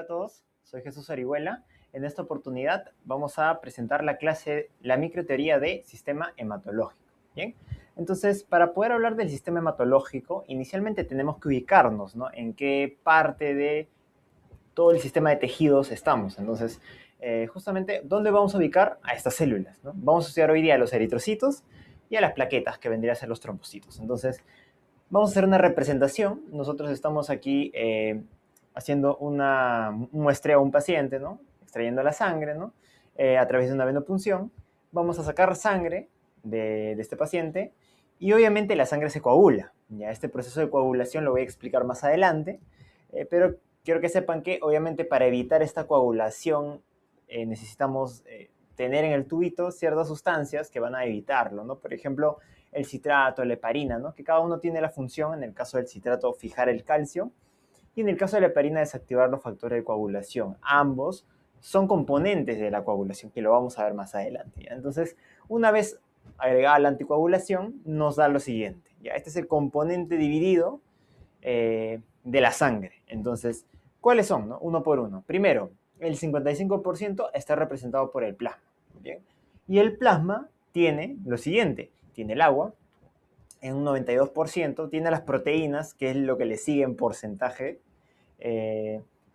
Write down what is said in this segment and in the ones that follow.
Hola a todos, soy Jesús Orihuela. En esta oportunidad vamos a presentar la clase, la microteoría de sistema hematológico. ¿Bien? Entonces, para poder hablar del sistema hematológico, inicialmente tenemos que ubicarnos, ¿no? En qué parte de todo el sistema de tejidos estamos. Entonces, justamente, ¿dónde vamos a ubicar a estas células? ¿No? Vamos a estudiar hoy día a los eritrocitos y a las plaquetas, que vendrían a ser los trombocitos. Entonces, vamos a hacer una representación. Nosotros estamos aquí haciendo un muestreo a un paciente, ¿no? Extrayendo la sangre, ¿no? A través de una venopunción. Vamos a sacar sangre de este paciente y obviamente la sangre se coagula. Ya este proceso de coagulación lo voy a explicar más adelante, pero quiero que sepan que obviamente para evitar esta coagulación necesitamos tener en el tubito ciertas sustancias que van a evitarlo, ¿no? Por ejemplo, el citrato, la heparina, ¿no? Que cada uno tiene la función, en el caso del citrato, fijar el calcio, y en el caso de la heparina, desactivar los factores de coagulación. Ambos son componentes de la coagulación, que lo vamos a ver más adelante, ¿ya? Entonces, una vez agregada la anticoagulación, nos da lo siguiente, ¿ya? Este es el componente dividido de la sangre. Entonces, ¿cuáles son, no? Uno por uno. Primero, el 55% está representado por el plasma, ¿bien? Y el plasma tiene lo siguiente, tiene el agua, en un 92%, tiene las proteínas, que es lo que le sigue en porcentaje,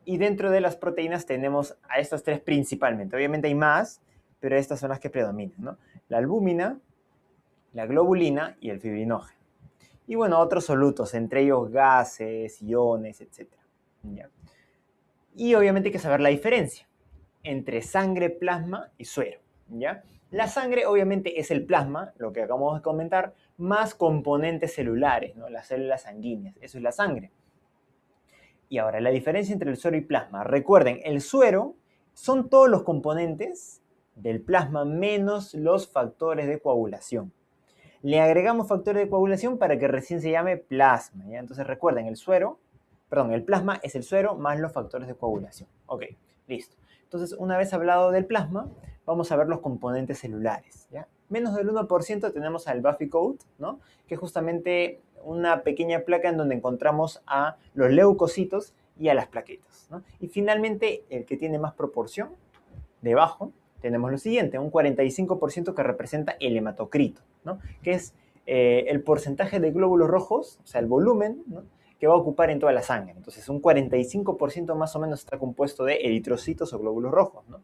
y dentro de las proteínas tenemos a estas tres principalmente. Obviamente hay más, pero estas son las que predominan, ¿no? La albúmina, la globulina y el fibrinógeno. Y bueno, otros solutos, entre ellos gases, iones, etc. ¿Ya? Y obviamente hay que saber la diferencia entre sangre, plasma y suero, ¿ya? La sangre obviamente es el plasma, lo que acabamos de comentar, más componentes celulares, ¿no? Las células sanguíneas, eso es la sangre. Y ahora, la diferencia entre el suero y plasma. Recuerden, el suero son todos los componentes del plasma menos los factores de coagulación. Le agregamos factores de coagulación para que recién se llame plasma, ¿ya? Entonces recuerden, el plasma es el suero más los factores de coagulación. Ok, listo. Entonces, una vez hablado del plasma, vamos a ver los componentes celulares, ¿ya? Menos del 1% tenemos al Buffy coat, ¿no? Que es justamente una pequeña placa en donde encontramos a los leucocitos y a las plaquetas, ¿no? Y finalmente, el que tiene más proporción, debajo, tenemos lo siguiente, un 45% que representa el hematocrito, ¿no? Que es el porcentaje de glóbulos rojos, o sea, el volumen, ¿no? Que va a ocupar en toda la sangre. Entonces, un 45% más o menos está compuesto de eritrocitos o glóbulos rojos, ¿no?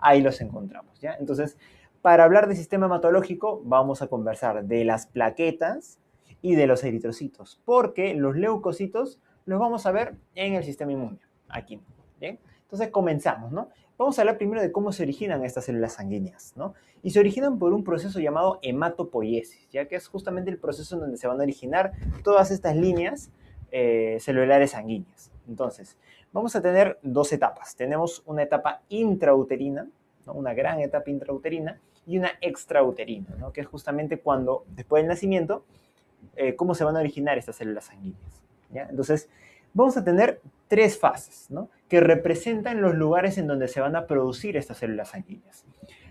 Ahí los encontramos, ¿ya? Entonces, para hablar de sistema hematológico, vamos a conversar de las plaquetas y de los eritrocitos, porque los leucocitos los vamos a ver en el sistema inmune, aquí, ¿bien? Entonces, comenzamos, ¿no? Vamos a hablar primero de cómo se originan estas células sanguíneas, ¿no? Y se originan por un proceso llamado hematopoiesis, ya que es justamente el proceso en donde se van a originar todas estas líneas celulares sanguíneas. Entonces, vamos a tener dos etapas. Tenemos una etapa intrauterina, ¿no? Una gran etapa intrauterina, y una extrauterina, ¿no? Que es justamente cuando, después del nacimiento, cómo se van a originar estas células sanguíneas, ¿ya? Entonces, vamos a tener tres fases, ¿no? Que representan los lugares en donde se van a producir estas células sanguíneas.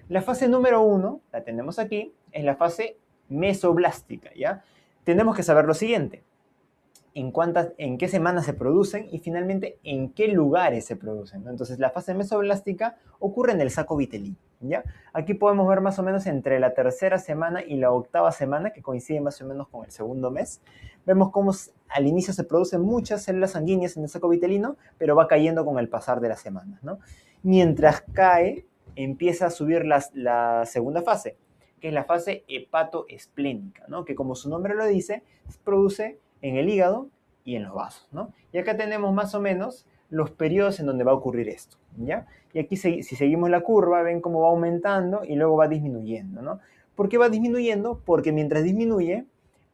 La fase número 1, la tenemos aquí, es la fase mesoblástica, ¿ya? Tenemos que saber lo siguiente, en qué semanas se producen y finalmente en qué lugares se producen, ¿no? Entonces la fase mesoblástica ocurre en el saco vitelino, ¿ya? Aquí podemos ver más o menos entre la tercera semana y la octava semana, que coincide más o menos con el segundo mes. Vemos cómo al inicio se producen muchas células sanguíneas en el saco vitelino, pero va cayendo con el pasar de las semanas, ¿no? Mientras cae, empieza a subir la segunda fase, que es la fase hepatoesplénica, ¿no? Que como su nombre lo dice, produce en el hígado y en los vasos, ¿no? Y acá tenemos más o menos los periodos en donde va a ocurrir esto, ¿ya? Y aquí si seguimos la curva, ven cómo va aumentando y luego va disminuyendo, ¿no? ¿Por qué va disminuyendo? Porque mientras disminuye,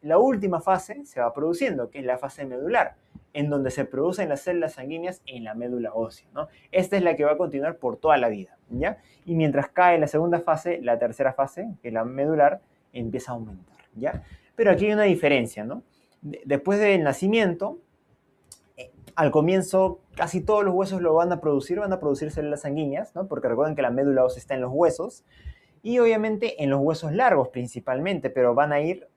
la última fase se va produciendo, que es la fase medular, en donde se producen las células sanguíneas en la médula ósea, ¿no? Esta es la que va a continuar por toda la vida, ¿ya? Y mientras cae la segunda fase, la tercera fase, que es la medular, empieza a aumentar, ¿ya? Pero aquí hay una diferencia, ¿no? Después del nacimiento, al comienzo casi todos los huesos lo van a producir células sanguíneas, ¿no? Porque recuerden que la médula ósea está en los huesos, y obviamente en los huesos largos principalmente, pero van a ir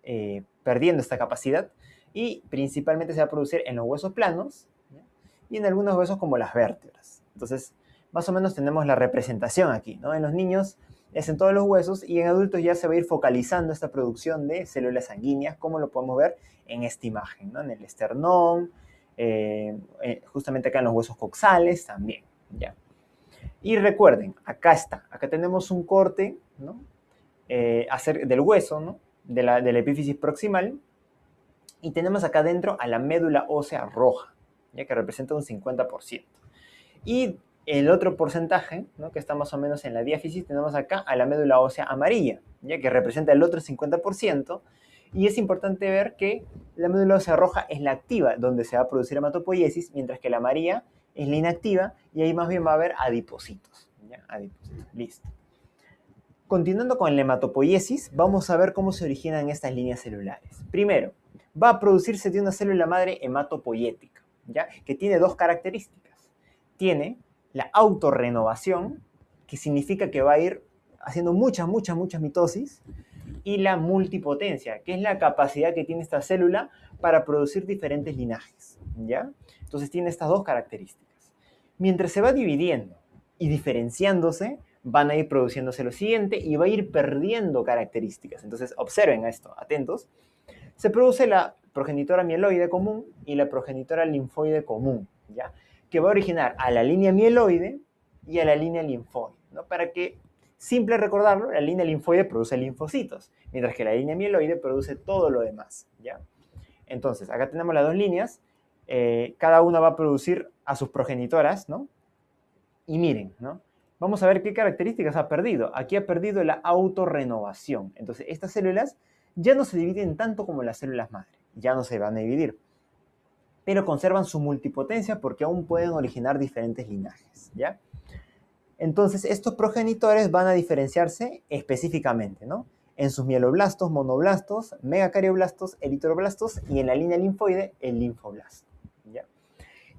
perdiendo esta capacidad, y principalmente se va a producir en los huesos planos, ¿ya? Y en algunos huesos como las vértebras, Entonces, más o menos tenemos la representación aquí, ¿no? En los niños es en todos los huesos y en adultos ya se va a ir focalizando esta producción de células sanguíneas, como lo podemos ver en esta imagen, ¿no? En el esternón, justamente acá en los huesos coxales también, ¿ya? Y recuerden, acá está, acá tenemos un corte, ¿no? Del hueso, ¿no? De la epífisis proximal, y tenemos acá dentro a la médula ósea roja, ya que representa un 50%. Y el otro porcentaje, ¿no? Que está más o menos en la diáfisis, tenemos acá a la médula ósea amarilla, ya que representa el otro 50%. Y es importante ver que la médula ósea roja es la activa, donde se va a producir hematopoiesis, mientras que la amarilla es la inactiva, y ahí más bien va a haber adipocitos. ¿Ya? Adipocitos. Listo. Continuando con la hematopoiesis, vamos a ver cómo se originan estas líneas celulares. Primero, va a producirse de una célula madre hematopoyética, ¿ya? Que tiene dos características. Tiene la autorrenovación, que significa que va a ir haciendo muchas mitosis, y la multipotencia, que es la capacidad que tiene esta célula para producir diferentes linajes, ¿ya? Entonces tiene estas dos características. Mientras se va dividiendo y diferenciándose, van a ir produciéndose lo siguiente y va a ir perdiendo características. Entonces observen esto, atentos. Se produce la progenitora mieloide común y la progenitora linfoide común, ¿ya? Que va a originar a la línea mieloide y a la línea linfoide, ¿no? Para que, simple recordarlo, la línea linfoide produce linfocitos, mientras que la línea mieloide produce todo lo demás, ¿ya? Entonces, acá tenemos las dos líneas, cada una va a producir a sus progenitoras, ¿no? Y miren, ¿no? Vamos a ver qué características ha perdido. Aquí ha perdido la autorrenovación. Entonces, estas células ya no se dividen tanto como las células madre. Ya no se van a dividir. Pero conservan su multipotencia porque aún pueden originar diferentes linajes, ¿ya? Entonces, estos progenitores van a diferenciarse específicamente, ¿no? En sus mieloblastos, monoblastos, megacarioblastos, eritroblastos y en la línea linfoide, el linfoblasto, ¿ya?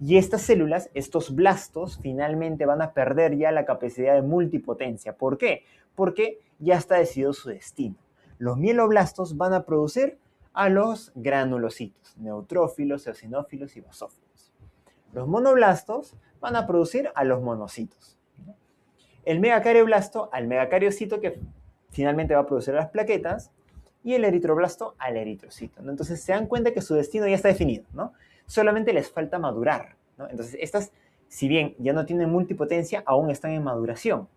Y estas células, estos blastos, finalmente van a perder ya la capacidad de multipotencia. ¿Por qué? Porque ya está decidido su destino. Los mieloblastos van a producir a los granulocitos, neutrófilos, eosinófilos y basófilos. Los monoblastos van a producir a los monocitos. El megacarioblasto al megacariocito, que finalmente va a producir a las plaquetas, y el eritroblasto al eritrocito, ¿no? Entonces se dan cuenta que su destino ya está definido, ¿no? Solamente les falta madurar, ¿no? Entonces estas, si bien ya no tienen multipotencia, aún están en maduración.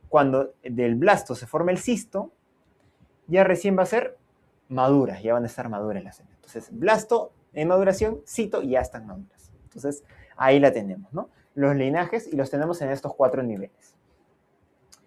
Cuando del blasto se forma el cisto, ya recién va a ser maduras, ya van a estar maduras las células. Entonces, blasto en maduración, cito ya están maduras. Entonces, ahí la tenemos, ¿no? Los linajes, y los tenemos en estos 4 niveles.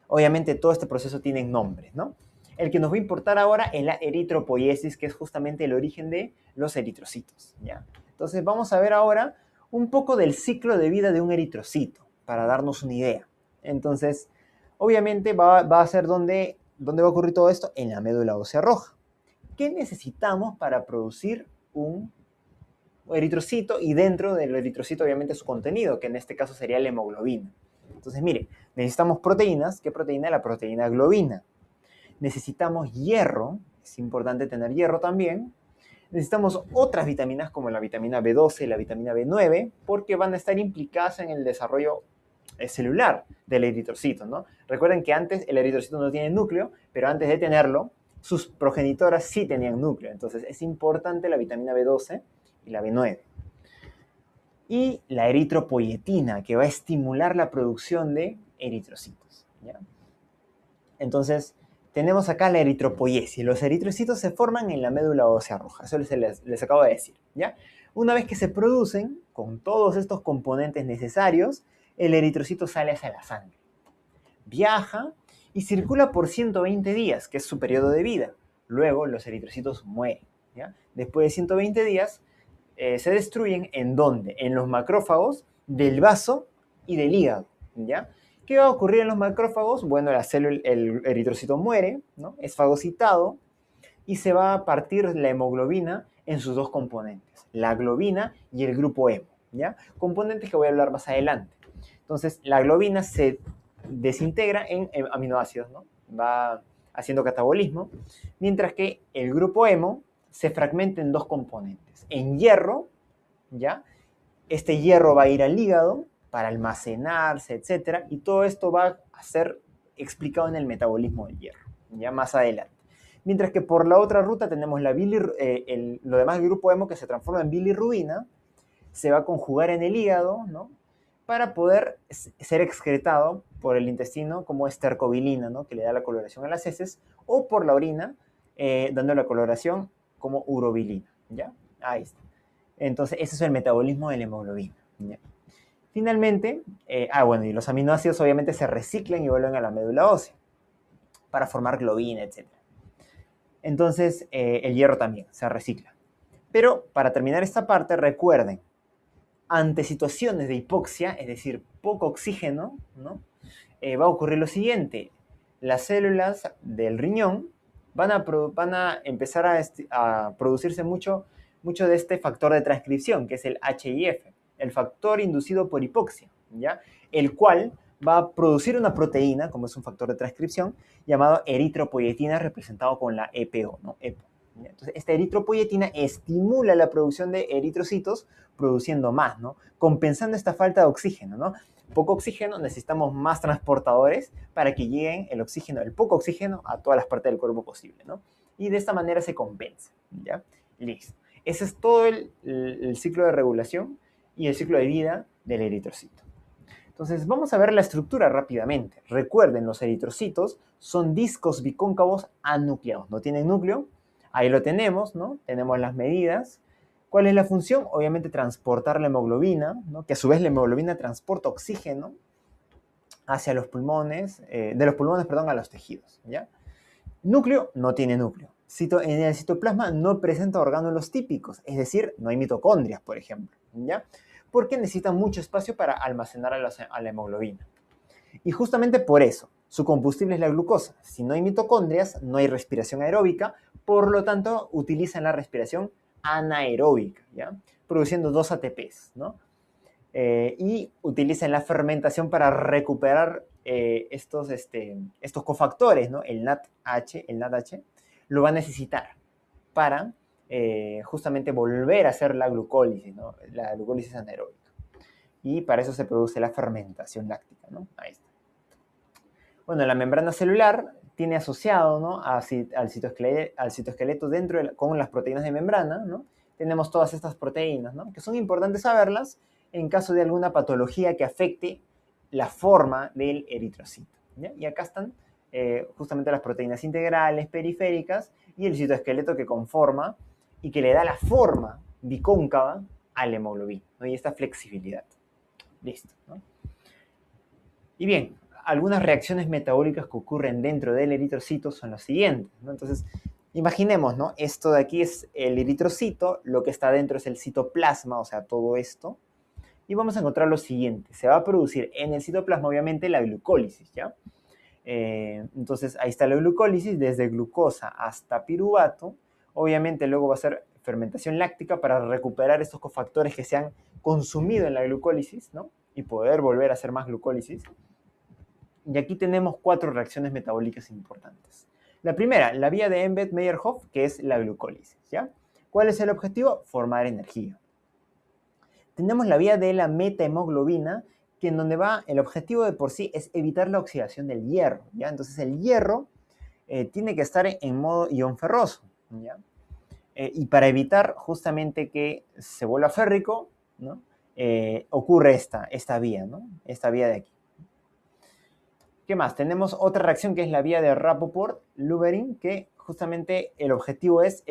Obviamente todo este proceso tiene nombres, ¿no? El que nos va a importar ahora es la eritropoiesis, que es justamente el origen de los eritrocitos, ¿ya? Entonces vamos a ver ahora un poco del ciclo de vida de un eritrocito, para darnos una idea. Entonces, obviamente va a ser ¿dónde va a ocurrir todo esto? En la médula ósea roja. ¿Qué necesitamos para producir un eritrocito? Y dentro del eritrocito, obviamente, su contenido, que en este caso sería la hemoglobina. Entonces, mire, necesitamos proteínas. ¿Qué proteína? La proteína globina. Necesitamos hierro, es importante tener hierro también. Necesitamos otras vitaminas como la vitamina B12 y la vitamina B9, porque van a estar implicadas en el desarrollo celular del eritrocito, ¿no? Recuerden que antes el eritrocito no tiene núcleo, pero antes de tenerlo, sus progenitoras sí tenían núcleo. Entonces es importante la vitamina B12 y la B9. Y la eritropoyetina, que va a estimular la producción de eritrocitos, ¿ya? Entonces, tenemos acá la eritropoiesis. Los eritrocitos se forman en la médula ósea roja. Eso les acabo de decir, ¿ya? Una vez que se producen, con todos estos componentes necesarios, el eritrocito sale hacia la sangre. Viaja y circula por 120 días, que es su periodo de vida. Luego, los eritrocitos mueren, ¿ya? Después de 120 días, se destruyen, ¿en dónde? En los macrófagos del vaso y del hígado, ¿ya? ¿Qué va a ocurrir en los macrófagos? Bueno, el eritrocito muere, ¿no? Es fagocitado y se va a partir la hemoglobina en sus dos componentes, la globina y el grupo hemo, ¿ya? Componentes que voy a hablar más adelante. Entonces, la globina se desintegra en aminoácidos, ¿no? Va haciendo catabolismo, mientras que el grupo hemo se fragmenta en dos componentes, en hierro, ¿ya? Este hierro va a ir al hígado para almacenarse, etc. Y todo esto va a ser explicado en el metabolismo del hierro, ya más adelante. Mientras que por la otra ruta tenemos lo demás del grupo hemo que se transforma en bilirrubina, se va a conjugar en el hígado, ¿no? Para poder ser excretado por el intestino como estercobilina, ¿no? Que le da la coloración a las heces, o por la orina, dando la coloración como urobilina, ¿ya? Ahí está. Entonces, ese es el metabolismo de la hemoglobina, ¿ya? Finalmente, bueno, y los aminoácidos obviamente se reciclan y vuelven a la médula ósea para formar globina, etc. Entonces, el hierro también se recicla. Pero para terminar esta parte, recuerden, ante situaciones de hipoxia, es decir, poco oxígeno, ¿no? Va a ocurrir lo siguiente. Las células del riñón van a empezar a producirse mucho de este factor de transcripción, que es el HIF, el factor inducido por hipoxia, ¿ya? El cual va a producir una proteína, como es un factor de transcripción, llamado eritropoyetina, representado con la EPO, ¿no? EPO. Entonces, esta eritropoyetina estimula la producción de eritrocitos, produciendo más, ¿no? Compensando esta falta de oxígeno, ¿no? Poco oxígeno, necesitamos más transportadores para que lleguen el oxígeno, el poco oxígeno, a todas las partes del cuerpo posible, ¿no? Y de esta manera se compensa, ¿ya? Listo. Ese es todo el ciclo de regulación y el ciclo de vida del eritrocito. Entonces, vamos a ver la estructura rápidamente. Recuerden, los eritrocitos son discos bicóncavos anucleados. No tienen núcleo. Ahí lo tenemos, ¿no? Tenemos las medidas. ¿Cuál es la función? Obviamente transportar la hemoglobina, ¿no? Que a su vez la hemoglobina transporta oxígeno hacia los pulmones, de los pulmones, perdón, a los tejidos, ¿ya? Núcleo, no tiene núcleo. En el citoplasma no presenta orgánulos típicos, es decir, no hay mitocondrias, por ejemplo, ¿ya? Porque necesita mucho espacio para almacenar a la hemoglobina. Y justamente por eso, su combustible es la glucosa. Si no hay mitocondrias, no hay respiración aeróbica, por lo tanto, utilizan la respiración anaeróbica, ¿ya? Produciendo 2 ATPs, ¿no? Y utilizan la fermentación para recuperar estos cofactores, ¿no? El NADH, lo va a necesitar para justamente volver a hacer la glucólisis, ¿no? La glucólisis anaeróbica. Y para eso se produce la fermentación láctica, ¿no? Ahí está. Bueno, la membrana celular tiene asociado, ¿no? al citoesqueleto con las proteínas de membrana, ¿no? Tenemos todas estas proteínas, ¿no? Que son importantes saberlas en caso de alguna patología que afecte la forma del eritrocito, ¿ya? Y acá están justamente las proteínas integrales, periféricas, y el citoesqueleto que conforma y que le da la forma bicóncava a la hemoglobina, ¿no? Y esta flexibilidad. Listo, ¿no? Y bien, algunas reacciones metabólicas que ocurren dentro del eritrocito son las siguientes, ¿no? Entonces, imaginemos, ¿no? Esto de aquí es el eritrocito, lo que está dentro es el citoplasma, o sea, todo esto. Y vamos a encontrar lo siguiente. Se va a producir en el citoplasma, obviamente, la glucólisis, ¿ya? Entonces, ahí está la glucólisis, desde glucosa hasta piruvato. Obviamente, luego va a ser fermentación láctica para recuperar estos cofactores que se han consumido en la glucólisis, ¿no? Y poder volver a hacer más glucólisis. Y aquí tenemos 4 reacciones metabólicas importantes. La primera, la vía de Embed-Meyerhof, que es la glucólisis, ¿ya? ¿Cuál es el objetivo? Formar energía. Tenemos la vía de la metahemoglobina, que en donde va, el objetivo de por sí es evitar la oxidación del hierro, ¿ya? Entonces el hierro tiene que estar en modo ion ferroso, ¿ya? Y para evitar justamente que se vuelva férrico, ¿no? Ocurre esta vía, ¿no? Esta vía de aquí. ¿Qué más? Tenemos otra reacción que es la vía de Rapoport-Luberin, que justamente el objetivo es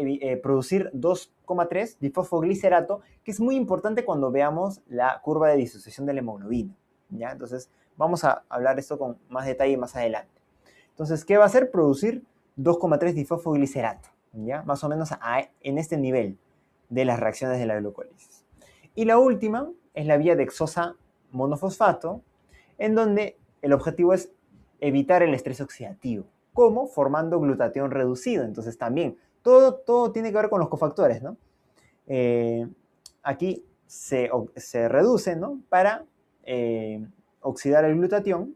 producir 2,3 difosfoglicerato, que es muy importante cuando veamos la curva de disociación de la hemoglobina, ¿ya? Entonces, vamos a hablar esto con más detalle más adelante. Entonces, ¿qué va a hacer? Producir 2,3 difosfoglicerato, ¿ya? Más o menos en este nivel de las reacciones de la glucólisis. Y la última es la vía de hexosa monofosfato, en donde el objetivo es evitar el estrés oxidativo. ¿Cómo? Formando glutatión reducido. Entonces también, todo tiene que ver con los cofactores, ¿no? Aquí se reduce, ¿no? Para oxidar el glutatión,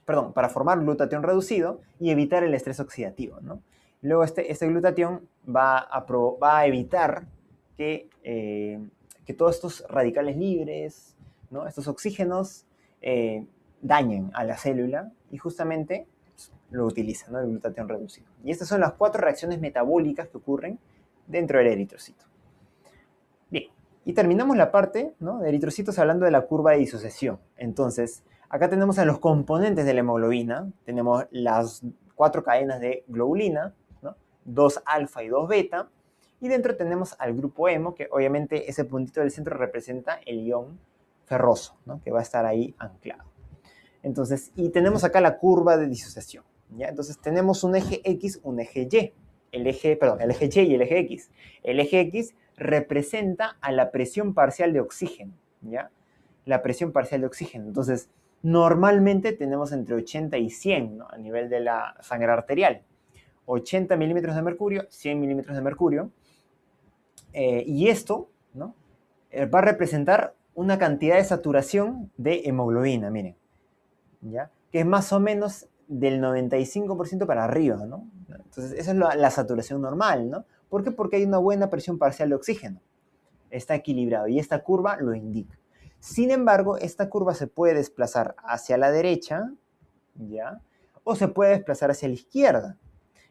perdón, para formar glutatión reducido y evitar el estrés oxidativo, ¿no? Luego este glutatión va a evitar que todos estos radicales libres, ¿no? Estos oxígenos dañan a la célula y justamente lo utilizan, ¿no? El glutatión reducido. Y estas son las 4 reacciones metabólicas que ocurren dentro del eritrocito. Bien, y terminamos la parte, ¿no?, de eritrocitos hablando de la curva de disociación. Entonces, acá tenemos a los componentes de la hemoglobina. Tenemos las 4 cadenas de globulina, ¿no?, 2 alfa y 2 beta. Y dentro tenemos al grupo hemo, que obviamente ese puntito del centro representa el ion ferroso, ¿no?, que va a estar ahí anclado. Entonces, y tenemos acá la curva de disociación, ¿ya? Entonces tenemos un eje X, un eje Y. El eje Y y el eje X. El eje X representa a la presión parcial de oxígeno, ¿ya? La presión parcial de oxígeno. Entonces, normalmente tenemos entre 80 y 100, ¿no?, a nivel de la sangre arterial. 80 milímetros de mercurio, 100 milímetros de mercurio. Y esto, ¿no?, va a representar una cantidad de saturación de hemoglobina, miren, ¿ya?, que es más o menos del 95% para arriba, ¿no? Entonces, esa es la saturación normal, ¿no? ¿Por qué? Porque hay una buena presión parcial de oxígeno. Está equilibrado y esta curva lo indica. Sin embargo, esta curva se puede desplazar hacia la derecha, ¿ya?, o se puede desplazar hacia la izquierda.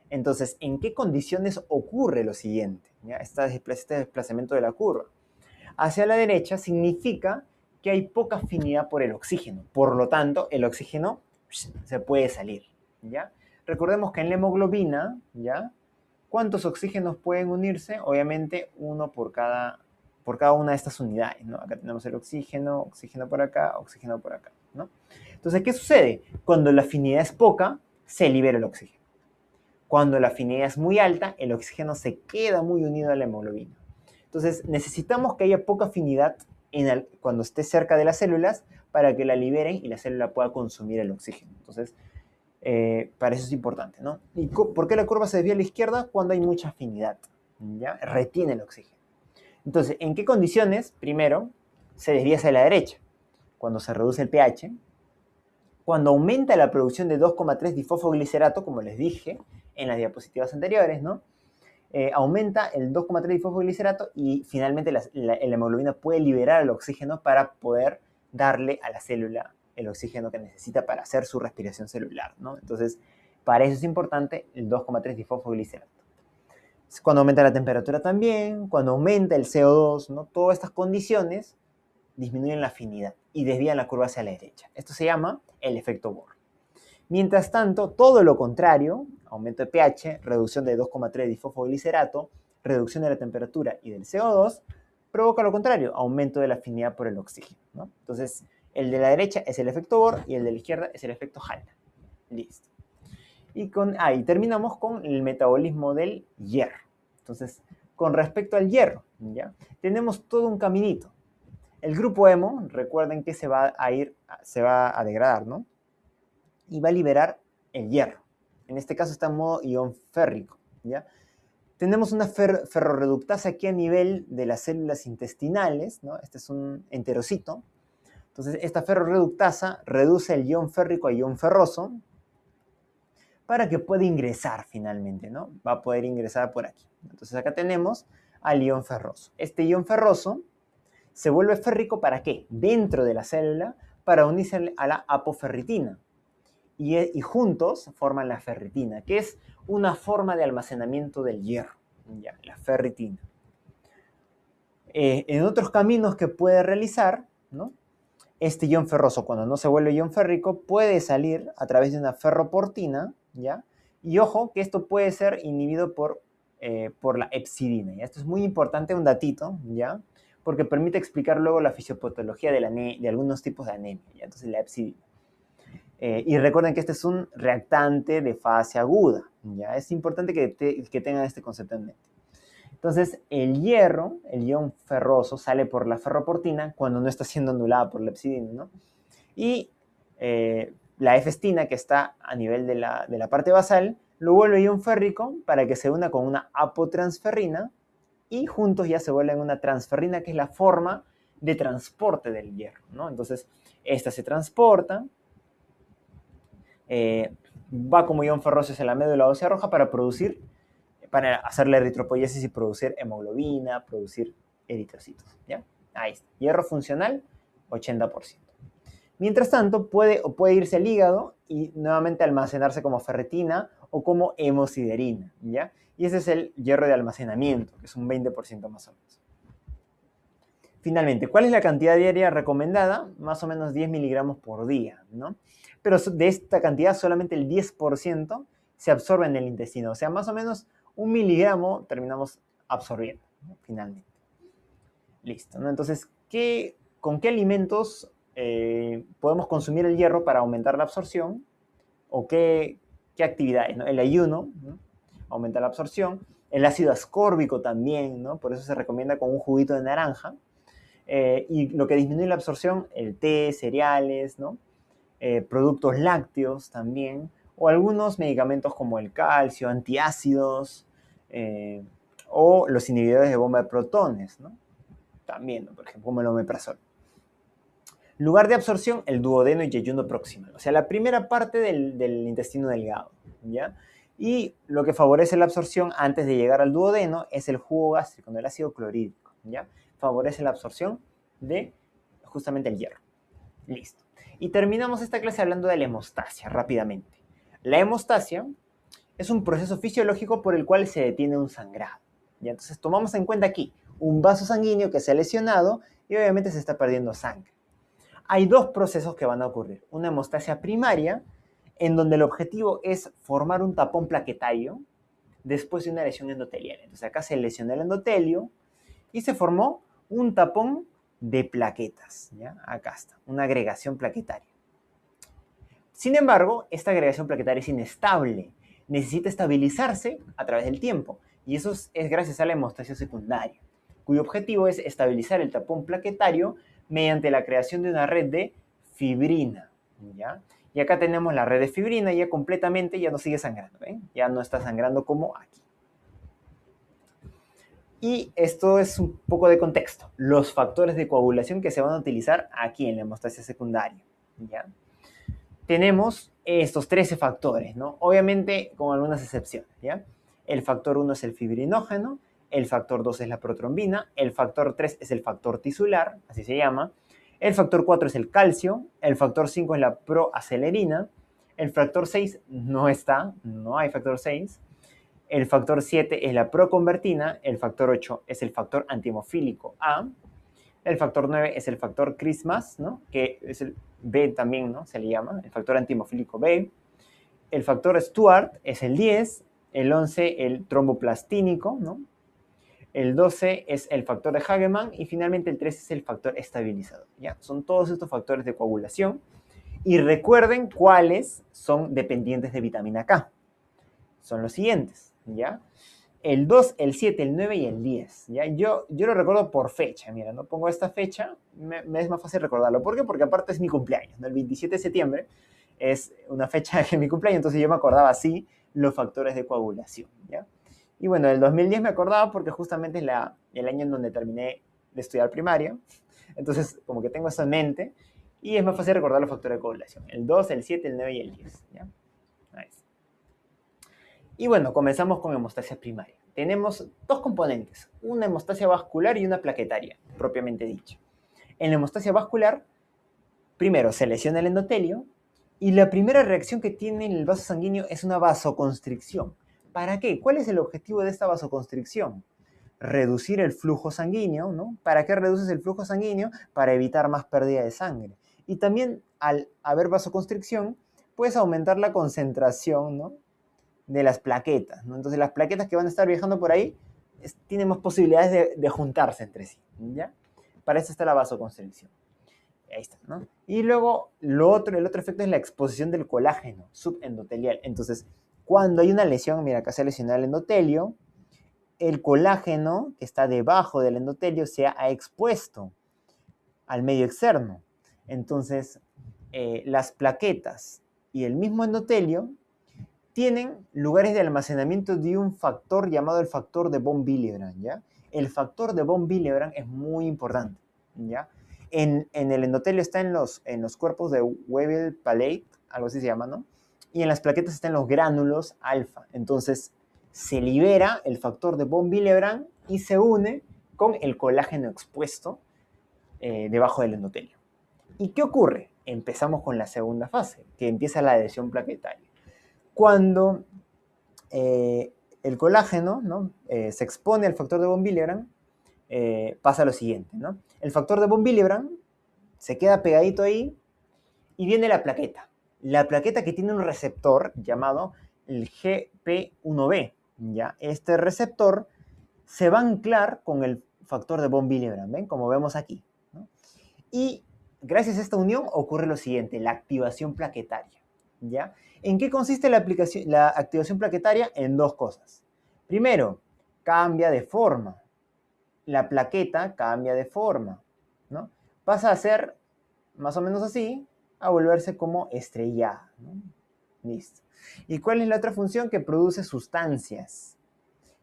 Entonces, ¿en qué condiciones ocurre lo siguiente, ¿ya?, este desplazamiento de la curva? Hacia la derecha significa que hay poca afinidad por el oxígeno. Por lo tanto, el oxígeno se puede salir, ¿ya? Recordemos que en la hemoglobina, ¿ya?, ¿cuántos oxígenos pueden unirse? Obviamente, uno por cada una de estas unidades, ¿no? Acá tenemos el oxígeno, oxígeno por acá, ¿no? Entonces, ¿qué sucede? Cuando la afinidad es poca, se libera el oxígeno. Cuando la afinidad es muy alta, el oxígeno se queda muy unido a la hemoglobina. Entonces, necesitamos que haya poca afinidad cuando esté cerca de las células para que la liberen y la célula pueda consumir el oxígeno. Entonces, para eso es importante, ¿no? ¿Y por qué la curva se desvía a la izquierda? Cuando hay mucha afinidad, ¿ya? Retiene el oxígeno. Entonces, ¿en qué condiciones? Primero, se desvía hacia la derecha. Cuando se reduce el pH, cuando aumenta la producción de 2,3 difosfoglicerato, como les dije en las diapositivas anteriores, ¿no? Aumenta el 2,3 difosfoglicerato y finalmente la hemoglobina puede liberar el oxígeno para poder darle a la célula el oxígeno que necesita para hacer su respiración celular, ¿no? Entonces, para eso es importante el 2,3 difosfoglicerato. Cuando aumenta la temperatura también, cuando aumenta el CO2, ¿no?, todas estas condiciones disminuyen la afinidad y desvían la curva hacia la derecha. Esto se llama el efecto Bohr. Mientras tanto, todo lo contrario, aumento de pH, reducción de 2,3 difosfoglicerato, reducción de la temperatura y del CO2, provoca lo contrario, aumento de la afinidad por el oxígeno, ¿no? Entonces, el de la derecha es el efecto Bohr y el de la izquierda es el efecto Haldane. Listo. Y terminamos con el metabolismo del hierro. Entonces, con respecto al hierro, ¿ya?, tenemos todo un caminito. El grupo hemo, recuerden que se va a degradar, ¿no?, y va a liberar el hierro. En este caso está en modo ion férrico, ¿ya? Tenemos una ferroreductasa aquí a nivel de las células intestinales, ¿no? Este es un enterocito. Entonces, esta ferroreductasa reduce el ion férrico a ion ferroso para que pueda ingresar finalmente, ¿no? Va a poder ingresar por aquí. Entonces, acá tenemos al ion ferroso. Este ion ferroso se vuelve férrico, ¿para qué? Dentro de la célula, para unirse a la apoferritina. Y juntos forman la ferritina, que es una forma de almacenamiento del hierro, ya, la ferritina. En otros caminos que puede realizar, ¿no?, este ion ferroso, cuando no se vuelve ion férrico, puede salir a través de una ferroportina, ¿ya? Y ojo, que esto puede ser inhibido por la hepcidina, ¿ya? Esto es muy importante, un datito, ¿ya?, porque permite explicar luego la fisiopatología de algunos tipos de anemia, ¿ya? Entonces, la hepcidina. Y recuerden que este es un reactante de fase aguda, ¿ya? Es importante que tengan este concepto en mente. Entonces, el hierro, el ion ferroso, sale por la ferroportina cuando no está siendo anulada por la hepcidina, ¿no? Y la efestina, que está a nivel de la parte basal, lo vuelve ion férrico para que se una con una apotransferrina y juntos ya se vuelven una transferrina, que es la forma de transporte del hierro, ¿no? Entonces, esta se transporta, va como ion ferroso hacia la médula ósea roja para hacer la eritropoiesis y producir hemoglobina, producir eritrocitos, ¿ya? Ahí está. Hierro funcional 80%. Mientras tanto, puede irse al hígado y nuevamente almacenarse como ferritina o como hemosiderina, ¿ya? Y ese es el hierro de almacenamiento, que es un 20% más o menos. Finalmente, ¿cuál es la cantidad diaria recomendada? Más o menos 10 miligramos por día, ¿no? Pero de esta cantidad solamente el 10% se absorbe en el intestino. O sea, más o menos 1 miligramo terminamos absorbiendo, ¿no? Finalmente. Listo, ¿no? Entonces, ¿con qué alimentos podemos consumir el hierro para aumentar la absorción? ¿O qué actividades, ¿no? El ayuno, ¿no? Aumenta la absorción. El ácido ascórbico también, ¿no? Por eso se recomienda con un juguito de naranja. Y lo que disminuye la absorción, el té, cereales, ¿no? Productos lácteos también, o algunos medicamentos como el calcio, antiácidos, o los inhibidores de bomba de protones, ¿no? También, ¿no? Por ejemplo, como el omeprazol. Lugar de absorción, el duodeno y yeyuno proximal, o sea, la primera parte del intestino delgado, ¿ya? Y lo que favorece la absorción antes de llegar al duodeno es el jugo gástrico, el ácido clorhídrico, ¿ya? Favorece la absorción de justamente el hierro. Listo. Y terminamos esta clase hablando de la hemostasia, rápidamente. La hemostasia es un proceso fisiológico por el cual se detiene un sangrado, ¿ya? Entonces tomamos en cuenta aquí un vaso sanguíneo que se ha lesionado y obviamente se está perdiendo sangre. Hay dos procesos que van a ocurrir. Una hemostasia primaria, en donde el objetivo es formar un tapón plaquetario después de una lesión endotelial. Entonces acá se lesionó el endotelio y se formó un tapón de plaquetas, ¿ya? Acá está, una agregación plaquetaria. Sin embargo, esta agregación plaquetaria es inestable, necesita estabilizarse a través del tiempo, y eso es gracias a la hemostasia secundaria, cuyo objetivo es estabilizar el tapón plaquetario mediante la creación de una red de fibrina, ¿ya? Y acá tenemos la red de fibrina ya completamente, ya no sigue sangrando, ¿ven? Ya no está sangrando como aquí. Y esto es un poco de contexto, los factores de coagulación que se van a utilizar aquí en la hemostasia secundaria, ¿ya? Tenemos estos 13 factores, ¿no? Obviamente con algunas excepciones, ¿ya? El factor 1 es el fibrinógeno, el factor 2 es la protrombina, el factor 3 es el factor tisular, así se llama, el factor 4 es el calcio, el factor 5 es la proacelerina, el factor 6 no está, no hay factor 6, el factor 7 es la proconvertina, el factor 8 es el factor antihemofílico A, el factor 9 es el factor Christmas, ¿no? Que es el B también, ¿no? Se le llama, el factor antihemofílico B. El factor Stuart es el 10, el 11 el tromboplastínico, ¿no? El 12 es el factor de Hagemann y finalmente el 13 es el factor estabilizador, ¿ya? Son todos estos factores de coagulación y recuerden cuáles son dependientes de vitamina K. Son los siguientes, ¿ya? El 2, el 7, el 9 y el 10, ¿ya? Yo lo recuerdo por fecha, mira, no pongo esta fecha, me es más fácil recordarlo. ¿Por qué? Porque aparte es mi cumpleaños, ¿no? El 27 de septiembre es una fecha de mi cumpleaños, entonces yo me acordaba así los factores de coagulación, ¿ya? Y bueno, el 2010 me acordaba porque justamente es el año en donde terminé de estudiar primaria, entonces como que tengo eso en mente y es más fácil recordar los factores de coagulación, el 2, el 7, el 9 y el 10, ¿ya? Ahí está. Y bueno, comenzamos con hemostasia primaria. Tenemos dos componentes, una hemostasia vascular y una plaquetaria, propiamente dicho. En la hemostasia vascular, primero se lesiona el endotelio y la primera reacción que tiene el vaso sanguíneo es una vasoconstricción. ¿Para qué? ¿Cuál es el objetivo de esta vasoconstricción? Reducir el flujo sanguíneo, ¿no? ¿Para qué reduces el flujo sanguíneo? Para evitar más pérdida de sangre. Y también al haber vasoconstricción, puedes aumentar la concentración, ¿no? De las plaquetas, ¿no? Entonces las plaquetas que van a estar viajando por ahí tienen más posibilidades de juntarse entre sí, ¿ya? Para eso está la vasoconstricción. Ahí está, ¿no? Y luego el otro efecto es la exposición del colágeno subendotelial. Entonces, cuando hay una lesión, mira, acá se ha lesionado el endotelio, el colágeno que está debajo del endotelio se ha expuesto al medio externo. Entonces, las plaquetas y el mismo endotelio tienen lugares de almacenamiento de un factor llamado el factor de von Willebrand, ¿ya? El factor de von Willebrand es muy importante, ¿ya? En el endotelio está en los cuerpos de Weibel-Palade, algo así se llama, ¿no? Y en las plaquetas están los gránulos alfa. Entonces, se libera el factor de von Willebrand y se une con el colágeno expuesto debajo del endotelio, ¿Y qué ocurre? Empezamos con la segunda fase, que empieza la adhesión plaquetaria. Cuando el colágeno, ¿no? Se expone al factor de von Willebrand, pasa lo siguiente, ¿no? El factor de von Willebrand se queda pegadito ahí y viene la plaqueta. La plaqueta que tiene un receptor llamado el GP1B, ¿ya? Este receptor se va a anclar con el factor de von Willebrand, ¿ven? Como vemos aquí, ¿no? Y gracias a esta unión ocurre lo siguiente, la activación plaquetaria, ¿ya? ¿En qué consiste la activación plaquetaria? En dos cosas. Primero, cambia de forma. La plaqueta cambia de forma, ¿no? Pasa a ser más o menos así, a volverse como estrellada, ¿no? Listo. ¿Y cuál es la otra función? Que produce sustancias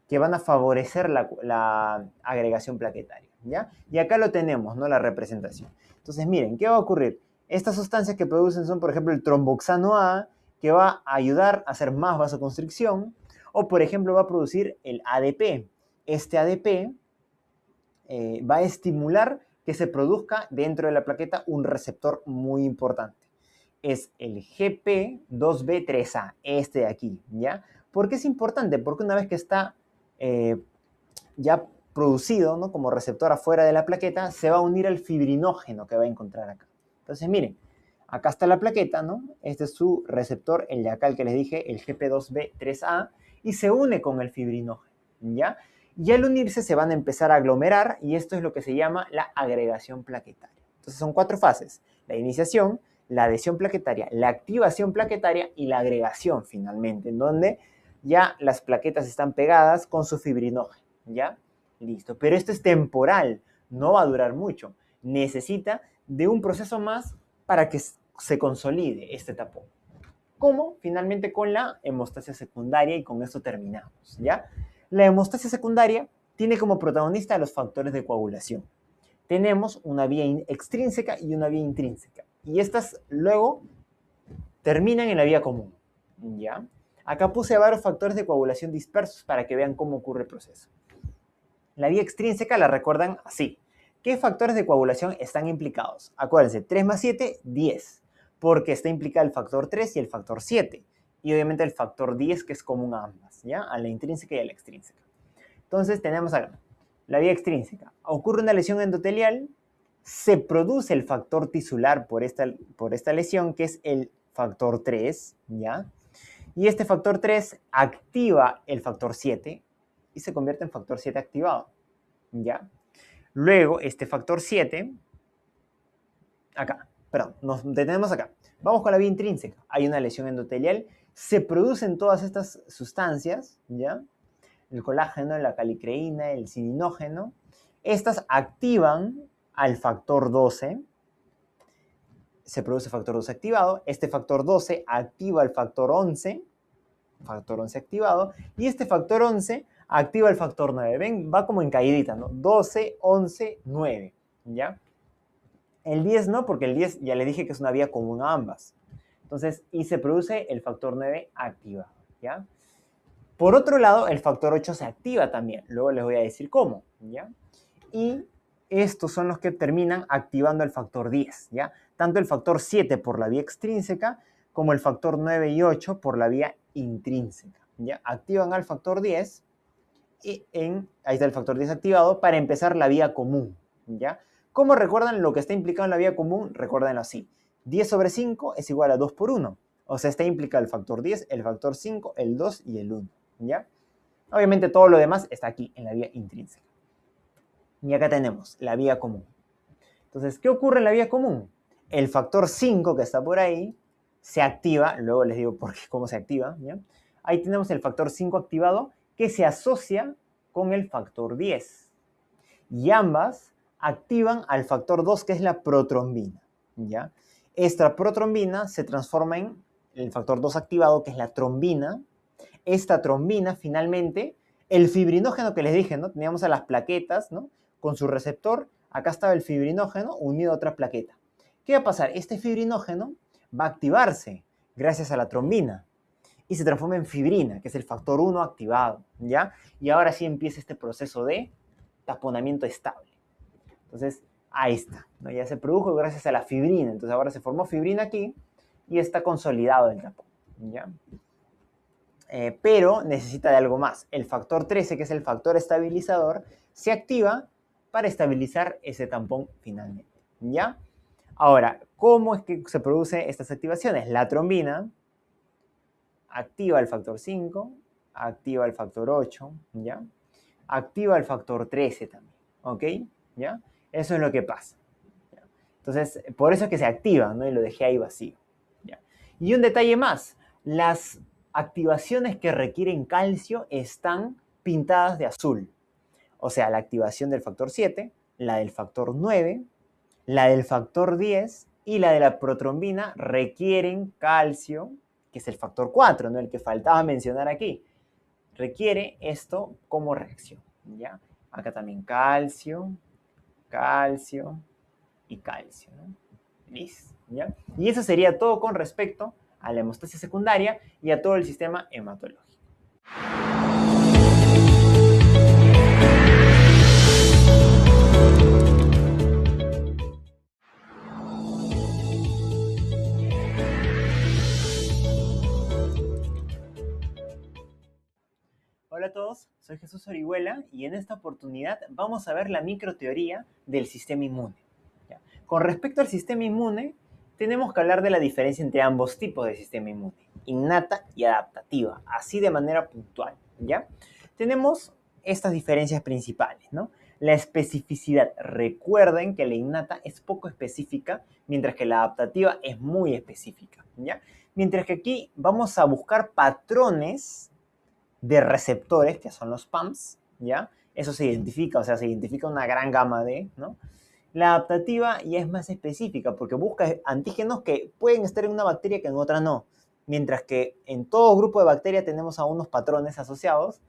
que van a favorecer la agregación plaquetaria, ¿ya? Y acá lo tenemos, ¿no? La representación. Entonces, miren, ¿qué va a ocurrir? Estas sustancias que producen son, por ejemplo, el tromboxano A, que va a ayudar a hacer más vasoconstricción, o, por ejemplo, va a producir el ADP. Este ADP va a estimular que se produzca dentro de la plaqueta un receptor muy importante. Es el GP2B3A, este de aquí, ¿ya? ¿Por qué es importante? Porque una vez que está ya producido, ¿no? Como receptor afuera de la plaqueta, se va a unir al fibrinógeno que va a encontrar acá. Entonces, miren, acá está la plaqueta, ¿no? Este es su receptor, el de acá, el que les dije, el GP2B3A, y se une con el fibrinógeno, ¿ya? Y al unirse se van a empezar a aglomerar, y esto es lo que se llama la agregación plaquetaria. Entonces son 4 fases: la iniciación, la adhesión plaquetaria, la activación plaquetaria y la agregación finalmente, en donde ya las plaquetas están pegadas con su fibrinógeno, ¿ya? Listo. Pero esto es temporal, no va a durar mucho. Necesita de un proceso más para que se consolide este tapón. ¿Cómo? Finalmente con la hemostasia secundaria, y con esto terminamos, ¿ya? La hemostasia secundaria tiene como protagonista a los factores de coagulación. Tenemos una vía extrínseca y una vía intrínseca, y estas luego terminan en la vía común, ¿ya? Acá puse varios factores de coagulación dispersos para que vean cómo ocurre el proceso. La vía extrínseca la recuerdan así. ¿Qué factores de coagulación están implicados? Acuérdense, 3 más 7, 10, porque está implicado el factor 3 y el factor 7, y obviamente el factor 10, que es común a ambas, ¿ya? A la intrínseca y a la extrínseca. Entonces tenemos acá la vía extrínseca. Ocurre una lesión endotelial, se produce el factor tisular por esta lesión, que es el factor 3, ¿ya? Y este factor 3 activa el factor 7 y se convierte en factor 7 activado, ¿ya? Luego, este factor 7, acá, perdón, nos detenemos acá. Vamos con la vía intrínseca. Hay una lesión endotelial, se producen todas estas sustancias, ¿ya? El colágeno, la calicreína, el cininógeno. Estas activan al factor 12, se produce factor 12 activado, este factor 12 activa el factor 11 activado, y este factor 11 activa el factor 9. Ven, va como en caidita, ¿no? 12, 11, 9, ¿ya? El 10 no, porque el 10 ya le dije que es una vía común a ambas. Entonces, y se produce el factor 9 activado, ¿ya? Por otro lado, el factor 8 se activa también. Luego les voy a decir cómo, ¿ya? Y estos son los que terminan activando el factor 10, ¿ya? Tanto el factor 7 por la vía extrínseca como el factor 9 y 8 por la vía intrínseca, ¿ya? Activan al factor 10 y ahí está el factor 10 activado para empezar la vía común, ¿ya? ¿Cómo recuerdan lo que está implicado en la vía común? Recuérdenlo así. 10 sobre 5 es igual a 2 por 1. O sea, está implicado el factor 10, el factor 5, el 2 y el 1, ¿ya? Obviamente todo lo demás está aquí, en la vía intrínseca. Y acá tenemos la vía común. Entonces, ¿qué ocurre en la vía común? El factor 5 que está por ahí se activa, luego les digo cómo se activa, ¿ya? Ahí tenemos el factor 5 activado que se asocia con el factor 10. Y ambas activan al factor 2, que es la protrombina, ¿ya? Esta protrombina se transforma en el factor 2 activado, que es la trombina. Esta trombina, finalmente, el fibrinógeno que les dije, ¿no? Teníamos a las plaquetas, ¿no? Con su receptor, acá estaba el fibrinógeno unido a otra plaqueta. ¿Qué va a pasar? Este fibrinógeno va a activarse gracias a la trombina y se transforma en fibrina, que es el factor 1 activado, ¿ya? Y ahora sí empieza este proceso de taponamiento estable. Entonces, Ahí está, ¿no? Ya se produjo gracias a la fibrina. Entonces ahora se formó fibrina aquí y está consolidado el tapón, ¿ya? Pero necesita de algo más. El factor 13, que es el factor estabilizador, se activa para estabilizar ese tampón finalmente, ¿ya? Ahora, ¿cómo es que se producen estas activaciones? La trombina activa el factor 5, activa el factor 8, ¿ya? Activa el factor 13 también, ¿ok? ¿Ya? Eso es lo que pasa. ¿Ya? Entonces, por eso es que se activa, ¿no? Y lo dejé ahí vacío, ¿ya? Y un detalle más, las activaciones que requieren calcio están pintadas de azul. O sea, la activación del factor 7, la del factor 9, la del factor 10 y la de la protrombina requieren calcio, que es el factor 4, ¿no? El que faltaba mencionar aquí. Requiere esto como reacción, ¿ya? Acá también calcio, calcio y calcio, ¿no? Listo, ¿ya? Y eso sería todo con respecto a la hemostasia secundaria y a todo el sistema hematológico. Hola a todos, soy Jesús Orihuela y en esta oportunidad vamos a ver la microteoría del sistema inmune. ¿Ya? Con respecto al sistema inmune, tenemos que hablar de la diferencia entre ambos tipos de sistema inmune, innata y adaptativa, así de manera puntual, ¿ya? Tenemos estas diferencias principales, ¿no? La especificidad. Recuerden que la innata es poco específica, mientras que la adaptativa es muy específica, ¿ya? Mientras que aquí vamos a buscar patrones de receptores, que son los PAMs, ¿ya? Eso se identifica, o sea, se identifica una gran gama de, ¿no? La adaptativa ya es más específica porque busca antígenos que pueden estar en una bacteria que en otra no. Mientras que en todo grupo de bacterias tenemos a unos patrones asociados,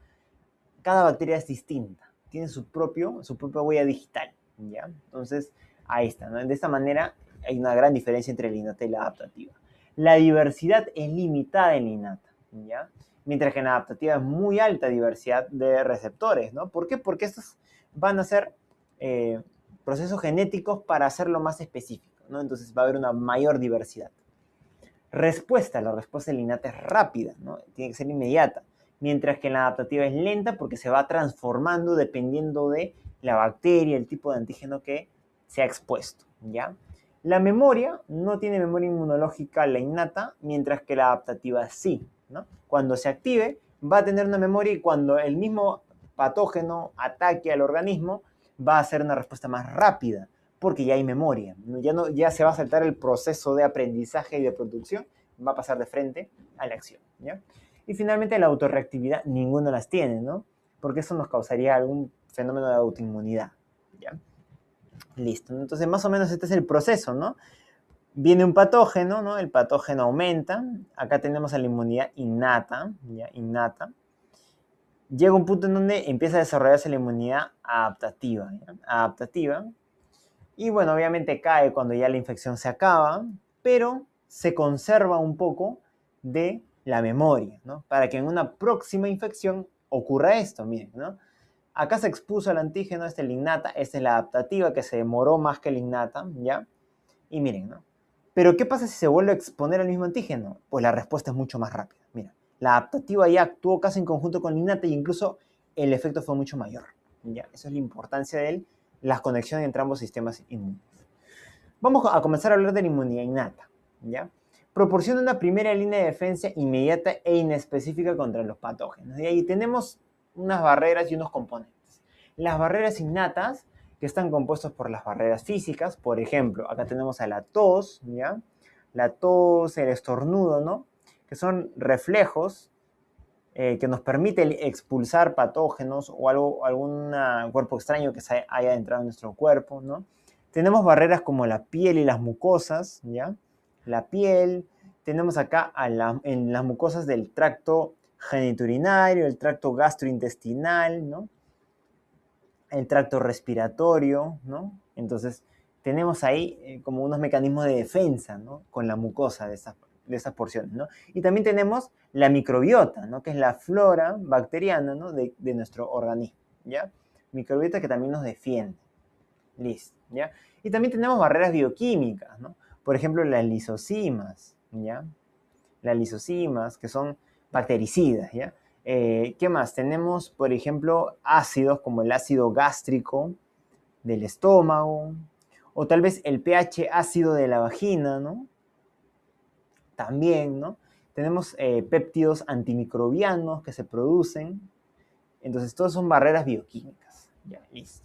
cada bacteria es distinta, tiene su propia huella digital, ¿ya? Entonces, ahí está, ¿no? De esta manera hay una gran diferencia entre la innata y la adaptativa. La diversidad es limitada en la innata, ¿ya? Mientras que en la adaptativa es muy alta diversidad de receptores, ¿no? ¿Por qué? Porque estos van a ser procesos genéticos para hacerlo más específico, ¿no? Entonces va a haber una mayor diversidad. Respuesta, la respuesta en la innata es rápida, ¿no? Tiene que ser inmediata, mientras que en la adaptativa es lenta porque se va transformando dependiendo de la bacteria, el tipo de antígeno que se ha expuesto, ¿ya? La memoria no tiene memoria inmunológica la innata, mientras que la adaptativa sí, ¿no? Cuando se active va a tener una memoria y cuando el mismo patógeno ataque al organismo va a hacer una respuesta más rápida porque ya hay memoria, ya se va a saltar el proceso de aprendizaje y de producción, va a pasar de frente a la acción, ¿ya? Y finalmente la autorreactividad, ninguno las tiene, ¿no? Porque eso nos causaría algún fenómeno de autoinmunidad, ¿ya? Listo, entonces más o menos este es el proceso, ¿no? Viene un patógeno, ¿no? El patógeno aumenta, acá tenemos a la inmunidad innata, ¿ya? Innata. Llega un punto en donde empieza a desarrollarse la inmunidad adaptativa, ¿ya? Adaptativa. Y bueno, obviamente cae cuando ya la infección se acaba, pero se conserva un poco de la memoria, ¿no? Para que en una próxima infección ocurra esto, miren, ¿no? Acá se expuso el antígeno, esta es la innata, esta es la adaptativa que se demoró más que la innata, ¿ya? Y miren, ¿no? Pero ¿qué pasa si se vuelve a exponer al mismo antígeno? Pues la respuesta es mucho más rápida. Mira, la adaptativa ya actuó casi en conjunto con la innata e incluso el efecto fue mucho mayor, ¿ya? Esa es la importancia de las conexiones entre ambos sistemas inmunes. Vamos a comenzar a hablar de la inmunidad innata, ¿ya? Proporciona una primera línea de defensa inmediata e inespecífica contra los patógenos. Y ahí tenemos unas barreras y unos componentes. Las barreras innatas, que están compuestas por las barreras físicas, por ejemplo, acá tenemos a la tos, ¿ya? La tos, el estornudo, ¿no? Que son reflejos que nos permite expulsar patógenos o algún cuerpo extraño que se haya entrado en nuestro cuerpo, ¿no? Tenemos barreras como la piel y las mucosas, ¿ya? La piel, tenemos acá en las mucosas del tracto genitourinario, el tracto gastrointestinal, ¿no? El tracto respiratorio, ¿no? Entonces, tenemos ahí como unos mecanismos de defensa, ¿no? Con la mucosa de esas porciones, ¿no? Y también tenemos la microbiota, ¿no? Que es la flora bacteriana, ¿no? de nuestro organismo, ¿ya? Microbiota que también nos defiende. Listo, ¿ya? Y también tenemos barreras bioquímicas, ¿no? Por ejemplo, las lisocimas, ¿ya? Las lisocimas, que son bactericidas, ¿ya? ¿Qué más? Tenemos, por ejemplo, ácidos como el ácido gástrico del estómago, o tal vez el pH ácido de la vagina, ¿no? También, ¿no? Tenemos péptidos antimicrobianos que se producen. Entonces, todos son barreras bioquímicas. Ya, listo.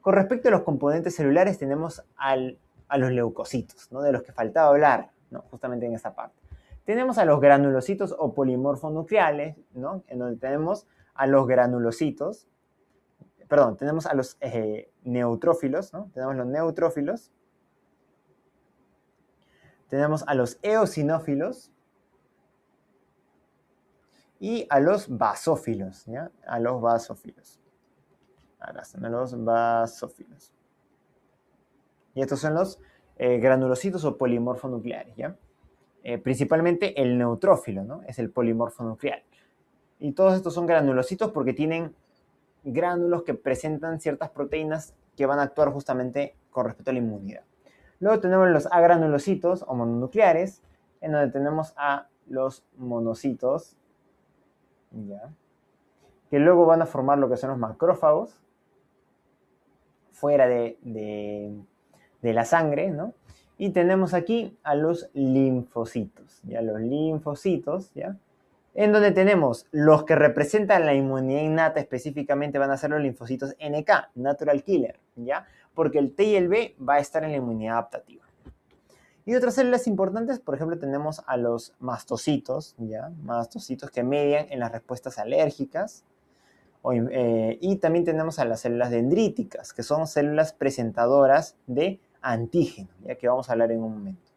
Con respecto a los componentes celulares, tenemos a los leucocitos, ¿no? De los que faltaba hablar, ¿no? Justamente en esta parte. Tenemos a los granulocitos o polimorfonucleares, ¿no? En donde tenemos a los granulocitos, perdón, tenemos a los neutrófilos, ¿no? Tenemos los neutrófilos, tenemos a los eosinófilos y a los basófilos, ¿ya? A los basófilos. Acá están los basófilos. Y estos son los granulocitos o polimorfonucleares, ¿ya? Principalmente el neutrófilo, ¿no? Es el polimorfonuclear. Y todos estos son granulocitos porque tienen gránulos que presentan ciertas proteínas que van a actuar justamente con respecto a la inmunidad. Luego tenemos los agranulocitos o mononucleares, en donde tenemos a los monocitos, ¿ya? Que luego van a formar lo que son los macrófagos, fuera de la sangre, ¿no? Y tenemos aquí a los linfocitos, ¿ya? Los linfocitos, ¿ya? En donde tenemos los que representan la inmunidad innata, específicamente van a ser los linfocitos NK, Natural Killer, ¿ya? Porque el T y el B va a estar en la inmunidad adaptativa. Y otras células importantes, por ejemplo, tenemos a los mastocitos, ¿ya? Mastocitos que median en las respuestas alérgicas. Y también tenemos a las células dendríticas, que son células presentadoras de antígeno, ya que vamos a hablar en un momento.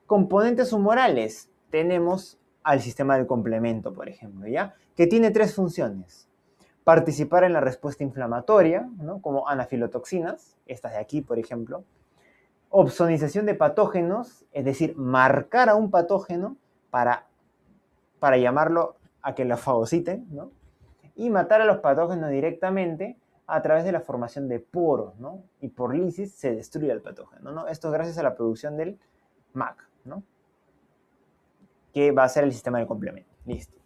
Componentes humorales, tenemos al sistema del complemento, por ejemplo, ¿ya? Que tiene tres funciones. Participar en la respuesta inflamatoria, ¿no? Como anafilotoxinas, estas de aquí, por ejemplo. Opsonización de patógenos, es decir, marcar a un patógeno para llamarlo a que lo fagociten, ¿no? Y matar a los patógenos directamente a través de la formación de poros, ¿no? Y por lisis se destruye el patógeno, ¿no? Esto es gracias a la producción del MAC, ¿no? Que va a ser el sistema de complemento. Listo.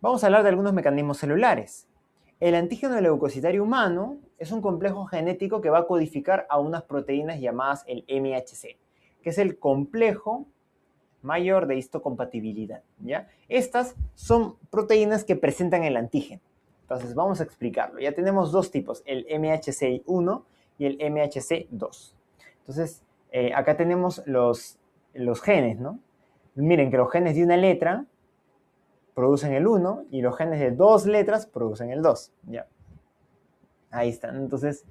Vamos a hablar de algunos mecanismos celulares. El antígeno leucocitario humano es un complejo genético que va a codificar a unas proteínas llamadas el MHC, que es el complejo mayor de histocompatibilidad, ¿ya? Estas son proteínas que presentan el antígeno. Entonces, vamos a explicarlo. Ya tenemos dos tipos, el MHC1 y el MHC2. Entonces, acá tenemos los genes, ¿no? Miren que los genes de una letra producen el 1 y los genes de dos letras producen el 2, ¿ya? Ahí están. Entonces,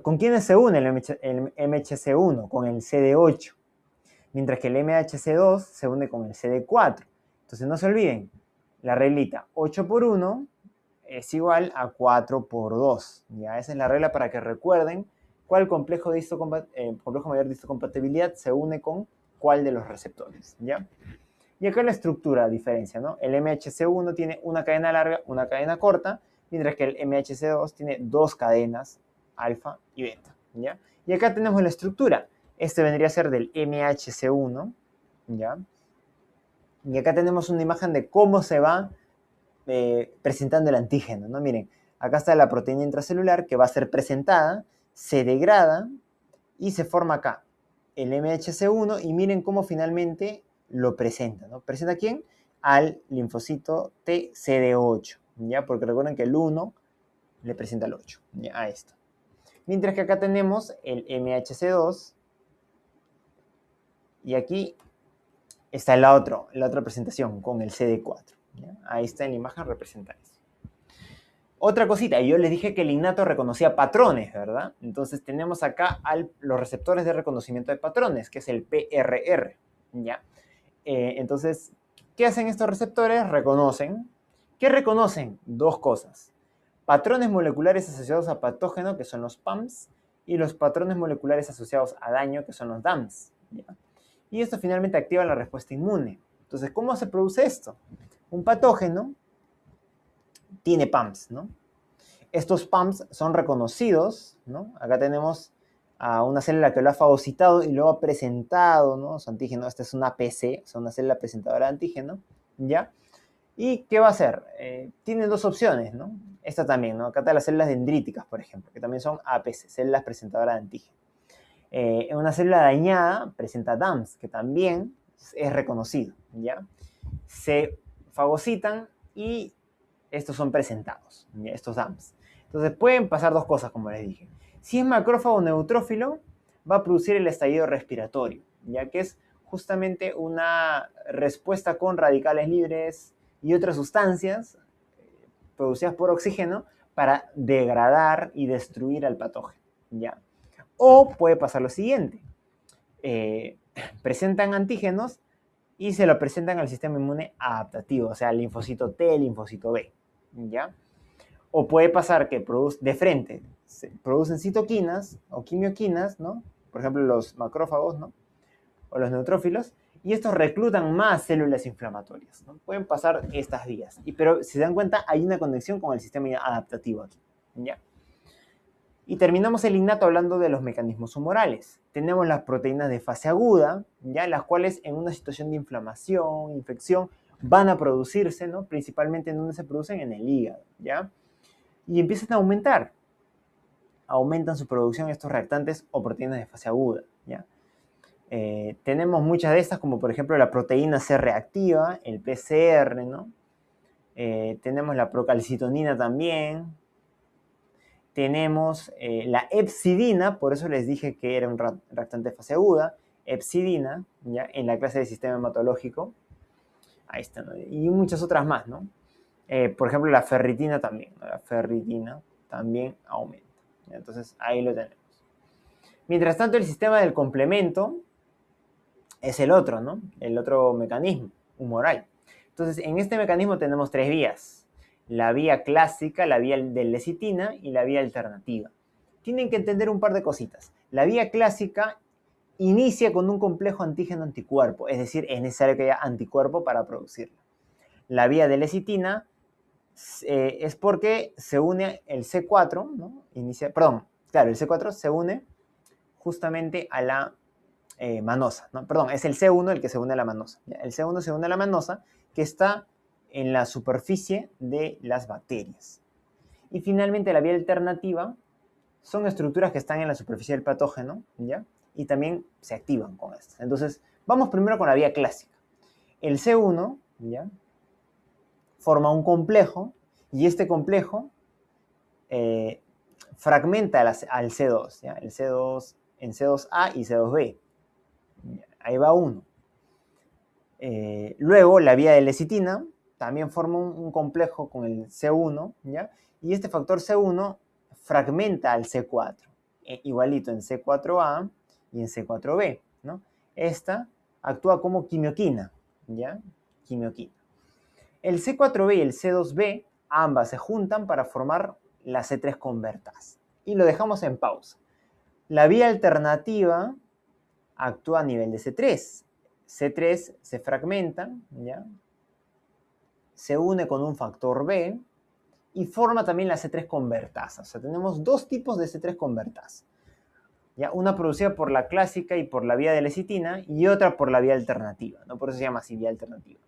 ¿con quiénes se une el MHC1? Con el CD8. Mientras que el MHC2 se une con el CD4. Entonces no se olviden, la reglita 8 por 1 es igual a 4 por 2. ¿Ya? Esa es la regla para que recuerden cuál complejo mayor de histocompatibilidad se une con cuál de los receptores. ¿Ya? Y acá la estructura, diferencia, ¿no? El MHC1 tiene una cadena larga, una cadena corta, mientras que el MHC2 tiene dos cadenas, alfa y beta. ¿Ya? Y acá tenemos la estructura. Este vendría a ser del MHC1, ¿ya? Y acá tenemos una imagen de cómo se va presentando el antígeno, ¿no? Miren, acá está la proteína intracelular que va a ser presentada, se degrada y se forma acá el MHC1 y miren cómo finalmente lo presenta, ¿no? ¿Presenta a quién? Al linfocito TCD8, ¿ya? Porque recuerden que el 1 le presenta al 8, ¿ya? A esto. Mientras que acá tenemos el MHC2 y aquí está la otra presentación con el CD4. ¿Ya? Ahí está en la imagen representada. Otra cosita, yo les dije que el innato reconocía patrones, ¿verdad? Entonces tenemos acá los receptores de reconocimiento de patrones, que es el PRR, ¿ya? Entonces, ¿qué hacen estos receptores? Reconocen. ¿Qué reconocen? Dos cosas. Patrones moleculares asociados a patógeno, que son los PAMs, y los patrones moleculares asociados a daño, que son los DAMs, ¿ya? Y esto finalmente activa la respuesta inmune. Entonces, ¿cómo se produce esto? Un patógeno tiene PAMs, ¿no? Estos PAMs son reconocidos, ¿no? Acá tenemos a una célula que lo ha fagocitado y luego ha presentado, ¿no?, su antígeno. Esta es una PC, es una célula presentadora de antígeno, ¿ya? ¿Y qué va a hacer? Tiene dos opciones, ¿no? Esta también, ¿no? Acá están las células dendríticas, por ejemplo, que también son APC, células presentadoras de antígeno. Una célula dañada presenta DAMS, que también es reconocido, ¿ya? Se fagocitan y estos son presentados, ¿ya? Estos DAMS. Entonces pueden pasar dos cosas, como les dije. Si es macrófago o neutrófilo, va a producir el estallido respiratorio, ya que es justamente una respuesta con radicales libres y otras sustancias producidas por oxígeno para degradar y destruir al patógeno, ¿ya? O puede pasar lo siguiente. Presentan antígenos y se lo presentan al sistema inmune adaptativo, o sea, linfocito T, linfocito B, ¿ya? O puede pasar que de frente se producen citoquinas o quimioquinas, ¿no? Por ejemplo, los macrófagos, ¿no? O los neutrófilos, y estos reclutan más células inflamatorias, ¿no? Pueden pasar estas vías. Pero si se dan cuenta, hay una conexión con el sistema adaptativo aquí, ¿ya? Y terminamos el innato hablando de los mecanismos humorales. Tenemos las proteínas de fase aguda, ¿ya?, las cuales en una situación de inflamación, infección, van a producirse, ¿no? Principalmente en donde se producen, en el hígado, ¿ya? Y empiezan a aumentar. Aumentan su producción estos reactantes o proteínas de fase aguda, ¿ya? Tenemos muchas de estas, como por ejemplo la proteína C reactiva, el PCR, ¿no? Tenemos la procalcitonina también. Tenemos la hepcidina, por eso les dije que era un reactante de fase aguda, hepcidina, ¿ya?, en la clase de sistema hematológico. Ahí está, ¿no? Y muchas otras más, ¿no? Por ejemplo, la ferritina también, ¿no? La ferritina también aumenta, ¿ya? Entonces, ahí lo tenemos. Mientras tanto, el sistema del complemento es el otro, ¿no? El otro mecanismo humoral. Entonces, en este mecanismo tenemos tres vías. La vía clásica, la vía de lecitina y la vía alternativa. Tienen que entender un par de cositas. La vía clásica inicia con un complejo antígeno-anticuerpo, es decir, es necesario que haya anticuerpo para producirlo. La vía de lecitina es porque se une el C4, ¿no? El C4 se une justamente a la manosa, ¿no? Perdón, es el C1 el que se une a la manosa. El C1 se une a la manosa, que está en la superficie de las bacterias. Y finalmente la vía alternativa son estructuras que están en la superficie del patógeno, ¿ya? Y también se activan con esto. Entonces, vamos primero con la vía clásica. El C1, ¿ya?, forma un complejo y este complejo fragmenta al C2, ¿ya? El C2 en C2A y C2B. Ahí va uno. Luego, la vía de lecitina también forma un complejo con el C1, ¿ya? Y este factor C1 fragmenta al C4, igualito en C4A y en C4B, ¿no? Esta actúa como quimioquina, ¿ya? Quimioquina. El C4B y el C2B, ambas se juntan para formar la C3 convertasa. Y lo dejamos en pausa. La vía alternativa actúa a nivel de C3. C3 se fragmenta, ¿ya?, se une con un factor B y forma también la C3 convertasa. O sea, tenemos dos tipos de C3 convertasa, ¿ya? Una producida por la clásica y por la vía de lecitina y otra por la vía alternativa, ¿no? Por eso se llama así, vía alternativa.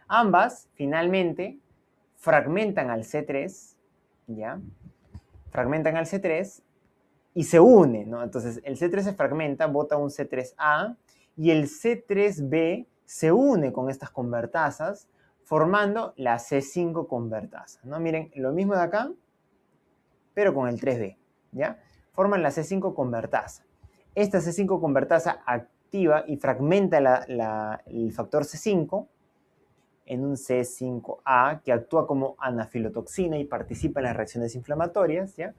Ambas, finalmente, fragmentan al C3, ¿ya? Fragmentan al C3 y se une, ¿no? Entonces, el C3 se fragmenta, bota un C3A y el C3B se une con estas convertasas formando la C5 convertasa, ¿no? Miren, lo mismo de acá, pero con el 3B, ¿ya? Forman la C5 convertasa. Esta C5 convertasa activa y fragmenta el factor C5 en un C5A que actúa como anafilotoxina y participa en las reacciones inflamatorias, ¿ya?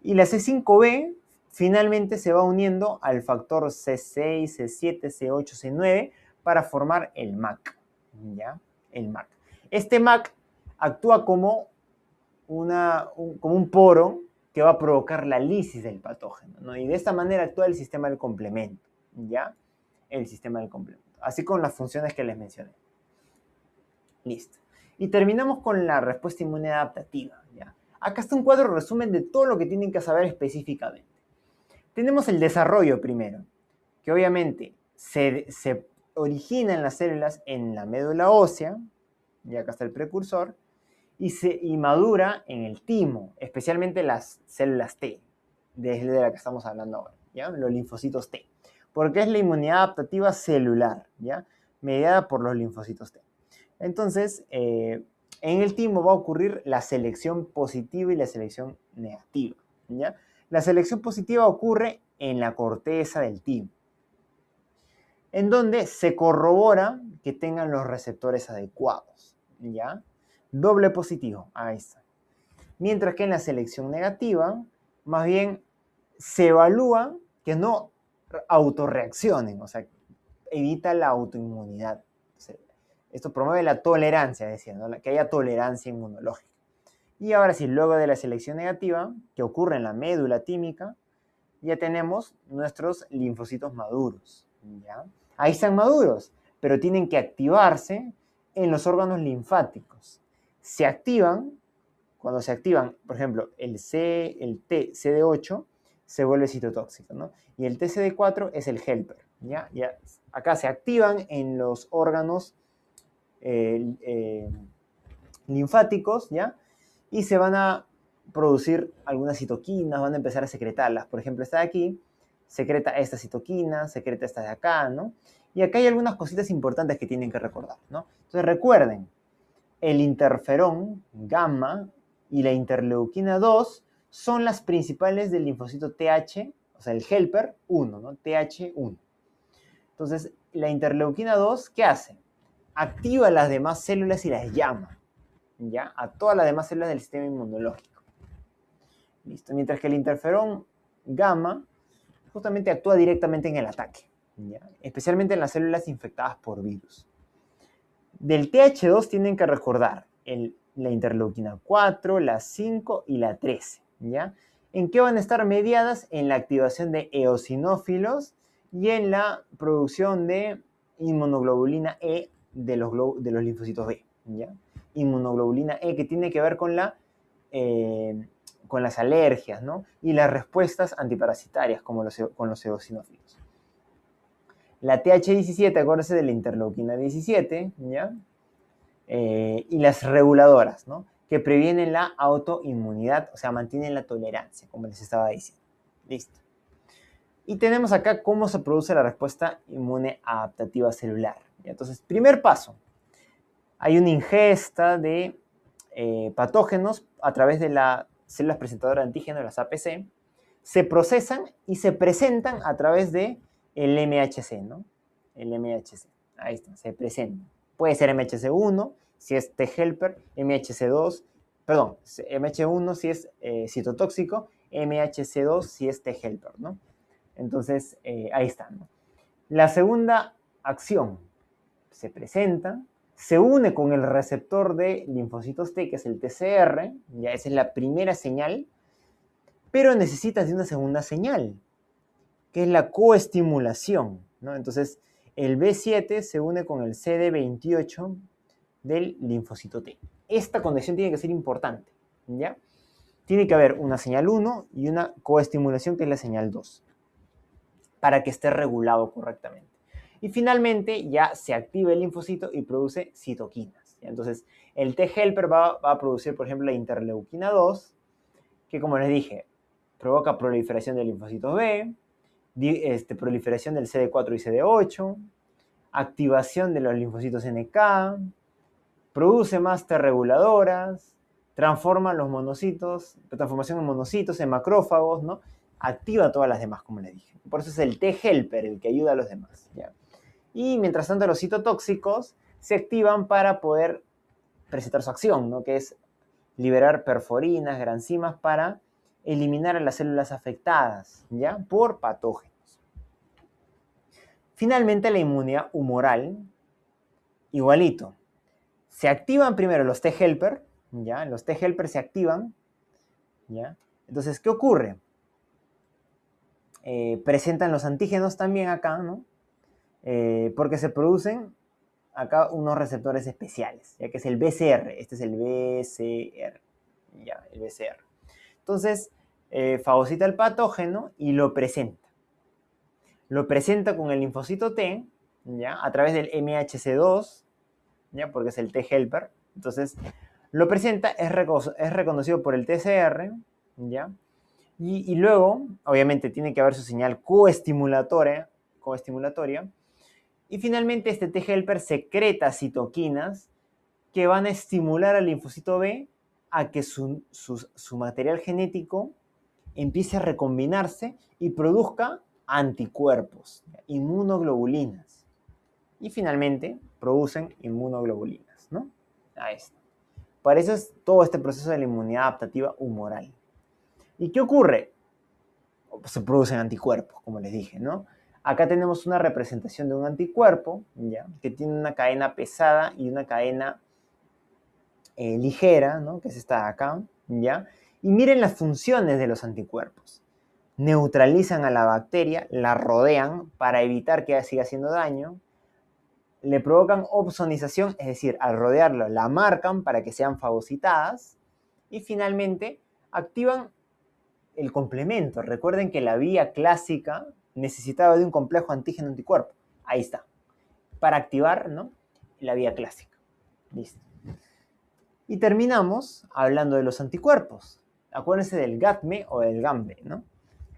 Y la C5B finalmente se va uniendo al factor C6, C7, C8, C9 para formar el MAC, ¿ya? El MAC. Este MAC actúa como un poro que va a provocar la lisis del patógeno, ¿no? Y de esta manera actúa el sistema del complemento, ¿ya? El sistema del complemento. Así con las funciones que les mencioné. Listo. Y terminamos con la respuesta inmune adaptativa, ¿ya? Acá está un cuadro resumen de todo lo que tienen que saber específicamente. Tenemos el desarrollo primero, que obviamente se origina en las células en la médula ósea, y acá está el precursor, y madura en el timo, especialmente las células T, de la que estamos hablando ahora, ¿ya? Los linfocitos T, porque es la inmunidad adaptativa celular, ¿ya? Mediada por los linfocitos T. Entonces, en el timo va a ocurrir la selección positiva y la selección negativa, ¿ya? La selección positiva ocurre en la corteza del timo, en donde se corrobora que tengan los receptores adecuados, ¿ya? Doble positivo, ahí está. Mientras que en la selección negativa, más bien se evalúa que no autorreaccionen, o sea, evita la autoinmunidad. Esto promueve la tolerancia, decía, ¿no? Que haya tolerancia inmunológica. Y ahora sí, luego de la selección negativa, que ocurre en la médula tímica, ya tenemos nuestros linfocitos maduros, ¿ya? Ahí están maduros, pero tienen que activarse en los órganos linfáticos. Se activan, cuando se activan, por ejemplo, el T CD8 se vuelve citotóxico, ¿no? Y el TCD4 es el helper, ¿ya? Acá se activan en los órganos linfáticos, ¿ya? Y se van a producir algunas citoquinas, van a empezar a secretarlas. Por ejemplo, esta de aquí secreta esta citoquina, secreta esta de acá, ¿no? Y acá hay algunas cositas importantes que tienen que recordar, ¿no? Entonces recuerden, el interferón gamma y la interleuquina 2 son las principales del linfocito TH, o sea, el helper 1, ¿no? TH1. Entonces, la interleuquina 2, ¿qué hace? Activa las demás células y las llama, ¿ya? A todas las demás células del sistema inmunológico. Listo. Mientras que el interferón gamma justamente actúa directamente en el ataque, ¿ya? Especialmente en las células infectadas por virus. Del TH2 tienen que recordar la interleuquina 4, la 5 y la 13, ¿ya? ¿En qué van a estar mediadas? En la activación de eosinófilos y en la producción de inmunoglobulina E de los linfocitos B, ¿ya? Inmunoglobulina E que tiene que ver con las alergias, ¿no? Y las respuestas antiparasitarias con los eosinófilos. La TH17, acuérdense de la interleuquina 17, ¿ya? Y las reguladoras, ¿no? Que previenen la autoinmunidad, o sea, mantienen la tolerancia, como les estaba diciendo. Listo. Y tenemos acá cómo se produce la respuesta inmune adaptativa celular. Entonces, primer paso, hay una ingesta de patógenos a través de las células presentadoras de antígenos, las APC, se procesan y se presentan a través de el MHC, ¿no? El MHC, ahí está, se presenta. Puede ser MHC1 si es T-helper, MHC2, perdón, MHC1 si es citotóxico, MHC2 si es T-helper, ¿no? Entonces, ahí está, ¿no? La segunda acción se presenta, se une con el receptor de linfocitos T, que es el TCR, ya esa es la primera señal, pero necesitas de una segunda señal, que es la coestimulación, ¿no? Entonces, el B7 se une con el CD28 del linfocito T. Esta conexión tiene que ser importante, ¿ya? Tiene que haber una señal 1 y una coestimulación, que es la señal 2, para que esté regulado correctamente. Y finalmente ya se activa el linfocito y produce citoquinas, ¿ya? Entonces, el T-helper va a producir, por ejemplo, la interleuquina 2, que como les dije, provoca proliferación de linfocitos B, proliferación del CD4 y CD8, activación de los linfocitos NK, produce más T reguladoras, transforma los monocitos, transformación en monocitos, en macrófagos, ¿no? Activa todas las demás, como les dije. Por eso es el T-helper el que ayuda a los demás, ¿ya? Y mientras tanto los citotóxicos se activan para poder presentar su acción, ¿no? Que es liberar perforinas, granzimas para eliminar a las células afectadas, ¿ya? Por patógenos. Finalmente, la inmunidad humoral, igualito. Se activan primero los T-helper, ¿ya? Los T-helper se activan, ¿ya? Entonces, ¿qué ocurre? Presentan los antígenos también acá, ¿no? Porque se producen acá unos receptores especiales, ya que es el BCR, este es el BCR, ya, el BCR. Entonces, fagocita el patógeno y lo presenta. Lo presenta con el linfocito T, ¿ya? A través del MHC2, ¿ya? Porque es el T-helper. Entonces, lo presenta, es reconocido por el TCR, ¿ya? Y luego, obviamente, tiene que haber su señal coestimulatoria. Y finalmente, este T-helper secreta citoquinas que van a estimular al linfocito B a que su material genético empiece a recombinarse y produzca anticuerpos, inmunoglobulinas. Y finalmente producen inmunoglobulinas, ¿no? Ahí está. Para eso es todo este proceso de la inmunidad adaptativa humoral. ¿Y qué ocurre? Se producen anticuerpos, como les dije, ¿no? Acá tenemos una representación de un anticuerpo, ¿ya? Que tiene una cadena pesada y una cadena ligera, ¿no? Que es esta de acá, ¿ya? Y miren las funciones de los anticuerpos. Neutralizan a la bacteria, la rodean para evitar que siga haciendo daño, le provocan opsonización, es decir, al rodearlo la marcan para que sean fagocitadas, y finalmente activan el complemento. Recuerden que la vía clásica necesitaba de un complejo antígeno-anticuerpo. Ahí está. Para activar, ¿no?, la vía clásica. Listo. Y terminamos hablando de los anticuerpos. Acuérdense del GATME o del GAMBE, ¿no?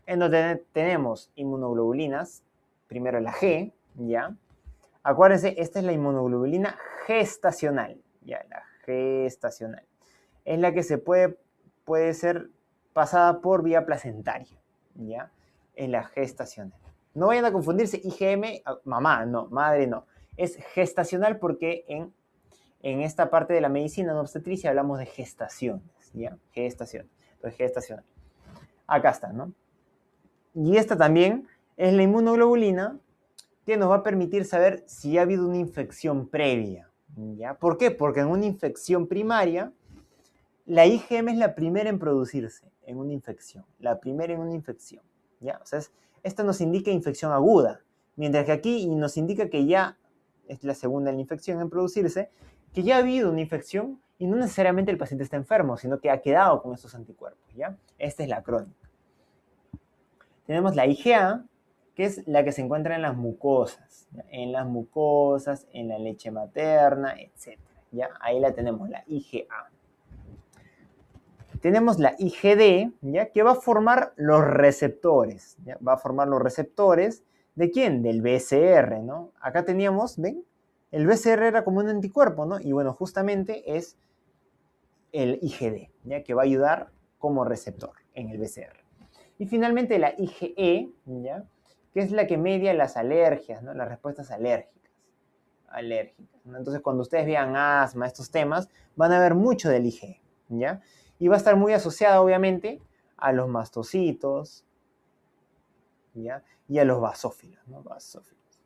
En donde tenemos inmunoglobulinas, primero la G, ¿ya? Acuérdense, esta es la inmunoglobulina gestacional, ya, la gestacional. Es la que puede ser pasada por vía placentaria, ¿ya? Es la gestacional. No vayan a confundirse, IgM, mamá, no, madre no. Es gestacional porque en esta parte de la medicina en obstetricia hablamos de gestaciones, ¿ya? Gestación. Entonces, gestacional. Acá está, ¿no? Y esta también es la inmunoglobulina que nos va a permitir saber si ha habido una infección previa, ¿ya? ¿Por qué? Porque en una infección primaria, la IgM es la primera en producirse en una infección, la primera en una infección, ¿ya? O sea, esto nos indica infección aguda, mientras que aquí nos indica que ya es la segunda en la infección en producirse, que ya ha habido una infección y no necesariamente el paciente está enfermo, sino que ha quedado con estos anticuerpos, ¿ya? Esta es la crónica. Tenemos la IgA, que es la que se encuentra en las mucosas, ¿ya? En las mucosas, en la leche materna, etc. ¿Ya? Ahí la tenemos, la IgA. Tenemos la IgD, ¿ya?, que va a formar los receptores, ¿ya? Va a formar los receptores, ¿de quién? Del BCR, ¿no? Acá teníamos, ¿ven? El BCR era como un anticuerpo, ¿no? Y bueno, justamente es el IgD, ¿ya?, que va a ayudar como receptor en el BCR. Y finalmente la IgE, ¿ya?, que es la que media las alergias, ¿no?, las respuestas alérgicas, ¿no? Entonces, cuando ustedes vean asma, estos temas, van a ver mucho del IgE, ¿ya? Y va a estar muy asociada, obviamente, a los mastocitos, ¿ya?, y a los basófilos, ¿no? Basófilos,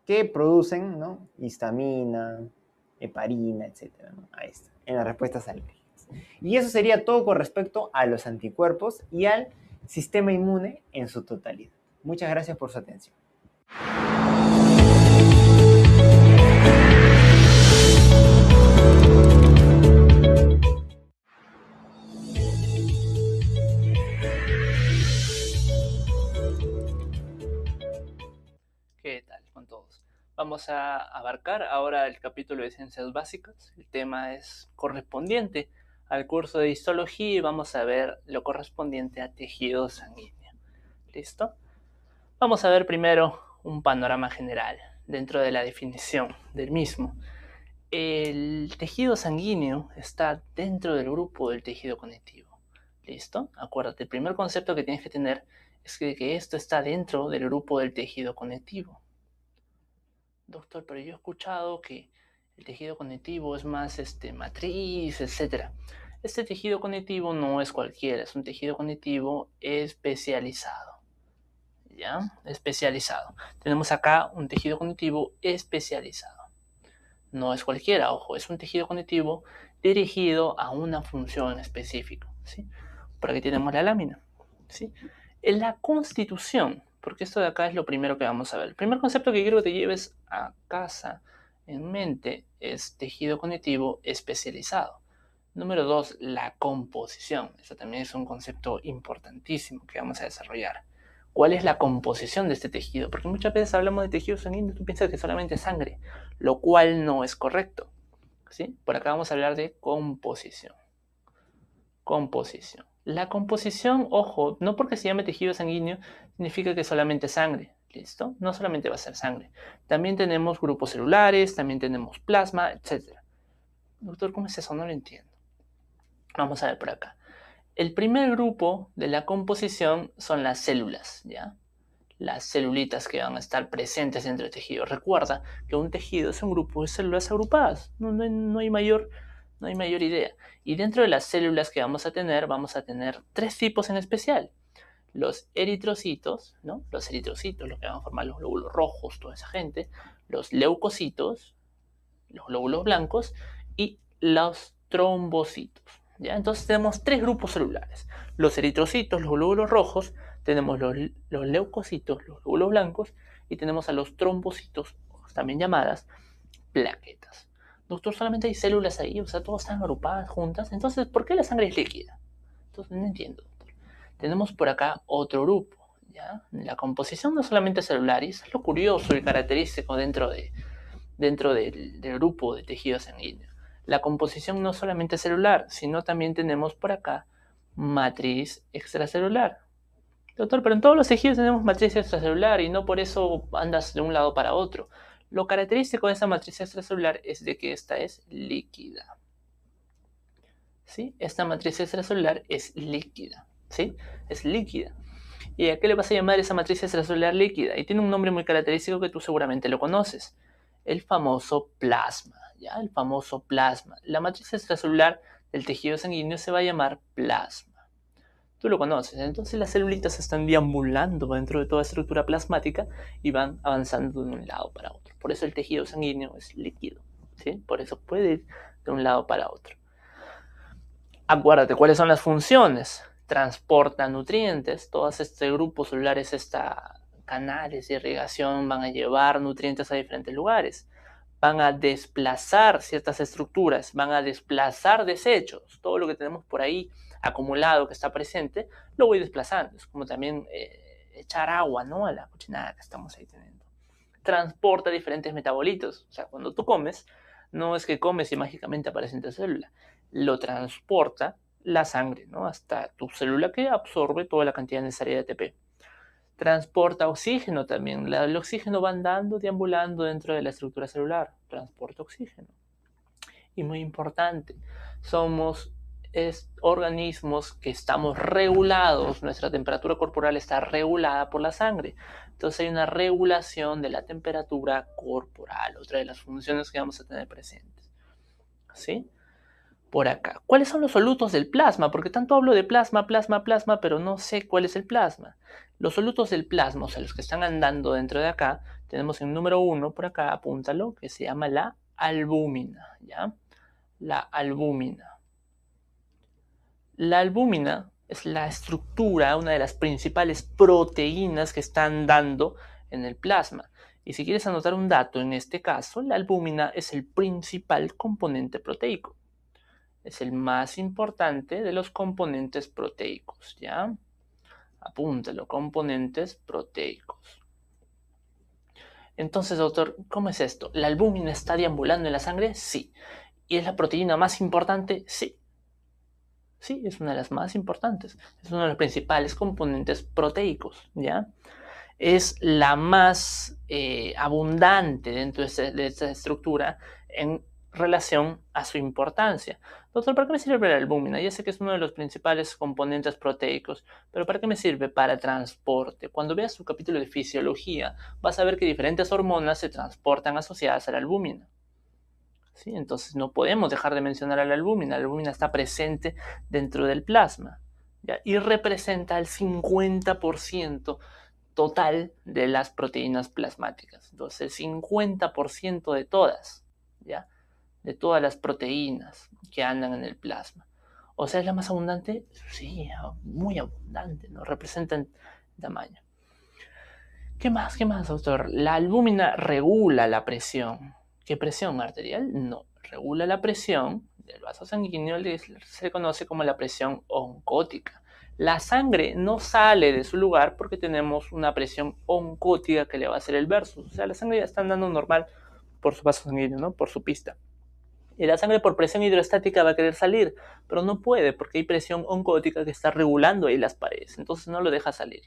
que producen, ¿no?, histamina, heparina, etc., ¿no? Ahí está, en las respuestas alérgicas. Y eso sería todo con respecto a los anticuerpos y al sistema inmune en su totalidad. Muchas gracias por su atención. ¿Qué tal con todos? Vamos a abarcar ahora el capítulo de ciencias básicas. El tema es correspondiente al curso de histología y vamos a ver lo correspondiente a tejido sanguíneo. ¿Listo? Vamos a ver primero un panorama general dentro de la definición del mismo. El tejido sanguíneo está dentro del grupo del tejido conectivo. ¿Listo? Acuérdate, el primer concepto que tienes que tener es que esto está dentro del grupo del tejido conectivo. Doctor, pero yo he escuchado que el tejido conectivo es más matriz, etc. Este tejido conectivo no es cualquiera, es un tejido conectivo especializado. ¿Ya? Especializado. Tenemos acá un tejido conectivo especializado. No es cualquiera, ojo, es un tejido conectivo dirigido a una función específica, ¿sí? Por aquí tenemos la lámina, ¿sí? En la constitución, porque esto de acá es lo primero que vamos a ver. El primer concepto que quiero que te lleves a casa en mente es tejido conectivo especializado. Número 2, la composición. Eso también es un concepto importantísimo que vamos a desarrollar. ¿Cuál es la composición de este tejido? Porque muchas veces hablamos de tejido sanguíneo y tú piensas que solamente es sangre, lo cual no es correcto. ¿Sí? Por acá vamos a hablar de composición. Composición. La composición, ojo, no porque se llame tejido sanguíneo significa que solamente sangre. ¿Listo? No solamente va a ser sangre. También tenemos grupos celulares, también tenemos plasma, etc. Doctor, ¿cómo es eso? No lo entiendo. Vamos a ver por acá. El primer grupo de la composición son las células, ¿ya? Las celulitas que van a estar presentes dentro del tejido. Recuerda que un tejido es un grupo de células agrupadas. No hay mayor idea. Y dentro de las células que vamos a tener tres tipos en especial. Los eritrocitos, ¿no? Los eritrocitos, los que van a formar los glóbulos rojos, toda esa gente. Los leucocitos, los glóbulos blancos, y los trombocitos. ¿Ya? Entonces tenemos tres grupos celulares. Los eritrocitos, los glóbulos rojos, tenemos los leucocitos, los glóbulos blancos, y tenemos a los trombocitos, también llamadas plaquetas. Doctor, solamente hay células ahí, o sea, todas están agrupadas juntas. Entonces, ¿por qué la sangre es líquida? Entonces, no entiendo, doctor. Tenemos por acá otro grupo, ¿ya? La composición no solamente celular, y eso es lo curioso y característico dentro del grupo de tejido sanguíneo. La composición no solamente celular, sino también tenemos por acá matriz extracelular. Doctor, pero en todos los tejidos tenemos matriz extracelular y no por eso andas de un lado para otro. Lo característico de esa matriz extracelular es de que esta es líquida. ¿Sí? Esta matriz extracelular es líquida. ¿Sí? Es líquida. ¿Y a qué le vas a llamar esa matriz extracelular líquida? Y tiene un nombre muy característico que tú seguramente lo conoces. El famoso plasma, ¿ya? El famoso plasma. La matriz extracelular del tejido sanguíneo se va a llamar plasma. Tú lo conoces. Entonces las celulitas están deambulando dentro de toda estructura plasmática y van avanzando de un lado para otro. Por eso el tejido sanguíneo es líquido, ¿sí? Por eso puede ir de un lado para otro. Acuérdate, ¿cuáles son las funciones? Transporta nutrientes. Todos estos grupos celulares, canales de irrigación van a llevar nutrientes a diferentes lugares. Van a desplazar ciertas estructuras, van a desplazar desechos. Todo lo que tenemos por ahí acumulado que está presente, lo voy desplazando. Es como también echar agua, ¿no? A la cochinada que estamos ahí teniendo. Transporta diferentes metabolitos. O sea, cuando tú comes, no es que comes y mágicamente aparece en tu célula. Lo transporta la sangre, ¿no? Hasta tu célula que absorbe toda la cantidad necesaria de ATP. Transporta oxígeno también. El oxígeno va andando, deambulando dentro de la estructura celular. Transporta oxígeno. Y muy importante, somos organismos que estamos regulados, nuestra temperatura corporal está regulada por la sangre. Entonces hay una regulación de la temperatura corporal, otra de las funciones que vamos a tener presentes. ¿Sí? Por acá. ¿Cuáles son los solutos del plasma? Porque tanto hablo de plasma, pero no sé cuál es el plasma. Los solutos del plasma, o sea, los que están andando dentro de acá, tenemos en número 1, por acá, apúntalo, que se llama la albúmina, ¿ya? La albúmina. La albúmina es la estructura, una de las principales proteínas que están dando en el plasma. Y si quieres anotar un dato, en este caso, la albúmina es el principal componente proteico. Es el más importante de los componentes proteicos, ¿ya? Apúntalo, componentes proteicos. Entonces, doctor, ¿cómo es esto? ¿La albúmina está deambulando en la sangre? Sí. ¿Y es la proteína más importante? Sí. Sí, es una de las más importantes. Es uno de los principales componentes proteicos, ¿ya? Es la más abundante dentro de esta estructura en relación a su importancia. Doctor, ¿para qué me sirve la albúmina? Ya sé que es uno de los principales componentes proteicos, pero ¿para qué me sirve? Para transporte. Cuando veas su capítulo de fisiología, vas a ver que diferentes hormonas se transportan asociadas a la albúmina. ¿Sí? Entonces no podemos dejar de mencionar a la albúmina. La albúmina está presente dentro del plasma, ¿ya? Y representa el 50% total de las proteínas plasmáticas. Entonces el 50% de todas, ¿ya? De todas las proteínas que andan en el plasma. O sea, ¿es la más abundante? Sí, muy abundante, ¿no? Representa en tamaño. ¿Qué más, doctor? La albúmina regula la presión. ¿Qué presión arterial? No, regula la presión, del vaso sanguíneo se conoce como la presión oncótica. La sangre no sale de su lugar porque tenemos una presión oncótica que le va a hacer el versus. O sea, la sangre ya está andando normal por su vaso sanguíneo, ¿no? Por su pista. Y la sangre por presión hidroestática va a querer salir, pero no puede porque hay presión oncótica que está regulando ahí las paredes, entonces no lo deja salir.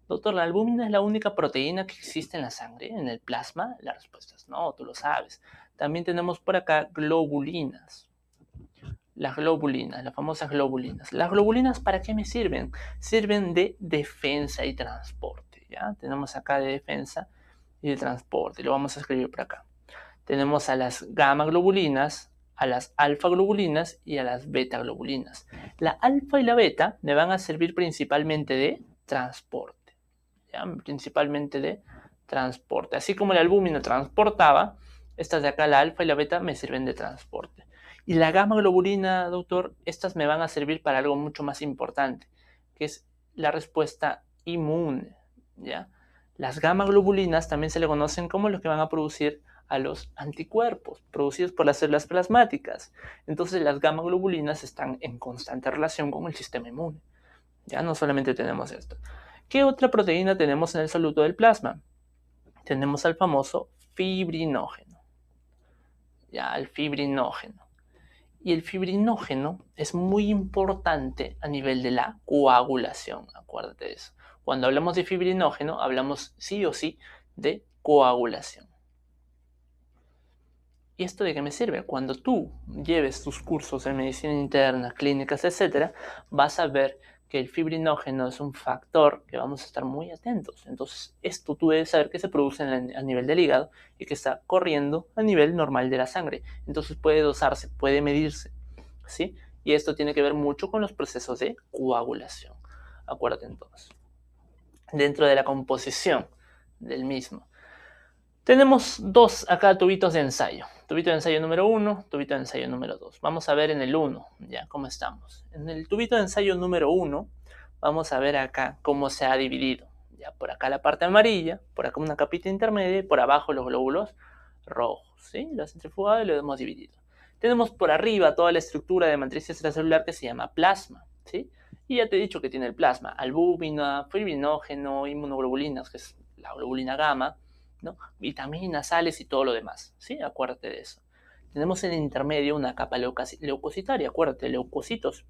Doctor, ¿la albúmina es la única proteína que existe en la sangre, en el plasma? La respuesta es no, tú lo sabes. También tenemos por acá globulinas. Las globulinas, las famosas globulinas. ¿Las globulinas para qué me sirven? Sirven de defensa y transporte, ¿ya? Tenemos acá de defensa y de transporte, lo vamos a escribir por acá. Tenemos a las gamma globulinas, a las alfa globulinas y a las beta globulinas. La alfa y la beta me van a servir principalmente de transporte, ¿ya? Principalmente de transporte. Así como la albúmina transportaba, estas de acá, la alfa y la beta, me sirven de transporte. Y la gamma globulina, doctor, estas me van a servir para algo mucho más importante, que es la respuesta inmune, ¿ya? Las gamma globulinas también se le conocen como los que van a producir a los anticuerpos producidos por las células plasmáticas. Entonces las gamma globulinas están en constante relación con el sistema inmune. Ya no solamente tenemos esto. ¿Qué otra proteína tenemos en el soluto del plasma? Tenemos al famoso fibrinógeno. Ya, el fibrinógeno. Y el fibrinógeno es muy importante a nivel de la coagulación. Acuérdate de eso. Cuando hablamos de fibrinógeno, hablamos sí o sí de coagulación. ¿Y esto de qué me sirve? Cuando tú lleves tus cursos en medicina interna, clínicas, etc., vas a ver que el fibrinógeno es un factor que vamos a estar muy atentos. Entonces, esto tú debes saber que se produce a nivel del hígado y que está corriendo a nivel normal de la sangre. Entonces puede dosarse, puede medirse, ¿sí? Y esto tiene que ver mucho con los procesos de coagulación. Acuérdate entonces. Dentro de la composición del mismo, tenemos dos acá tubitos de ensayo. Tubito de ensayo número 1, tubito de ensayo número 2. Vamos a ver en el 1, ya, cómo estamos. En el tubito de ensayo número 1, vamos a ver acá cómo se ha dividido. Ya, por acá la parte amarilla, por acá una capita intermedia y por abajo los glóbulos rojos, ¿sí? Lo has centrifugado y lo hemos dividido. Tenemos por arriba toda la estructura de matriz extracelular que se llama plasma, ¿sí? Y ya te he dicho que tiene el plasma, albúmina, fibrinógeno, inmunoglobulinas, que es la globulina gamma, ¿no? Vitaminas, sales y todo lo demás, ¿sí? Acuérdate de eso. Tenemos en el intermedio una capa leucocitaria, acuérdate, leucocitos,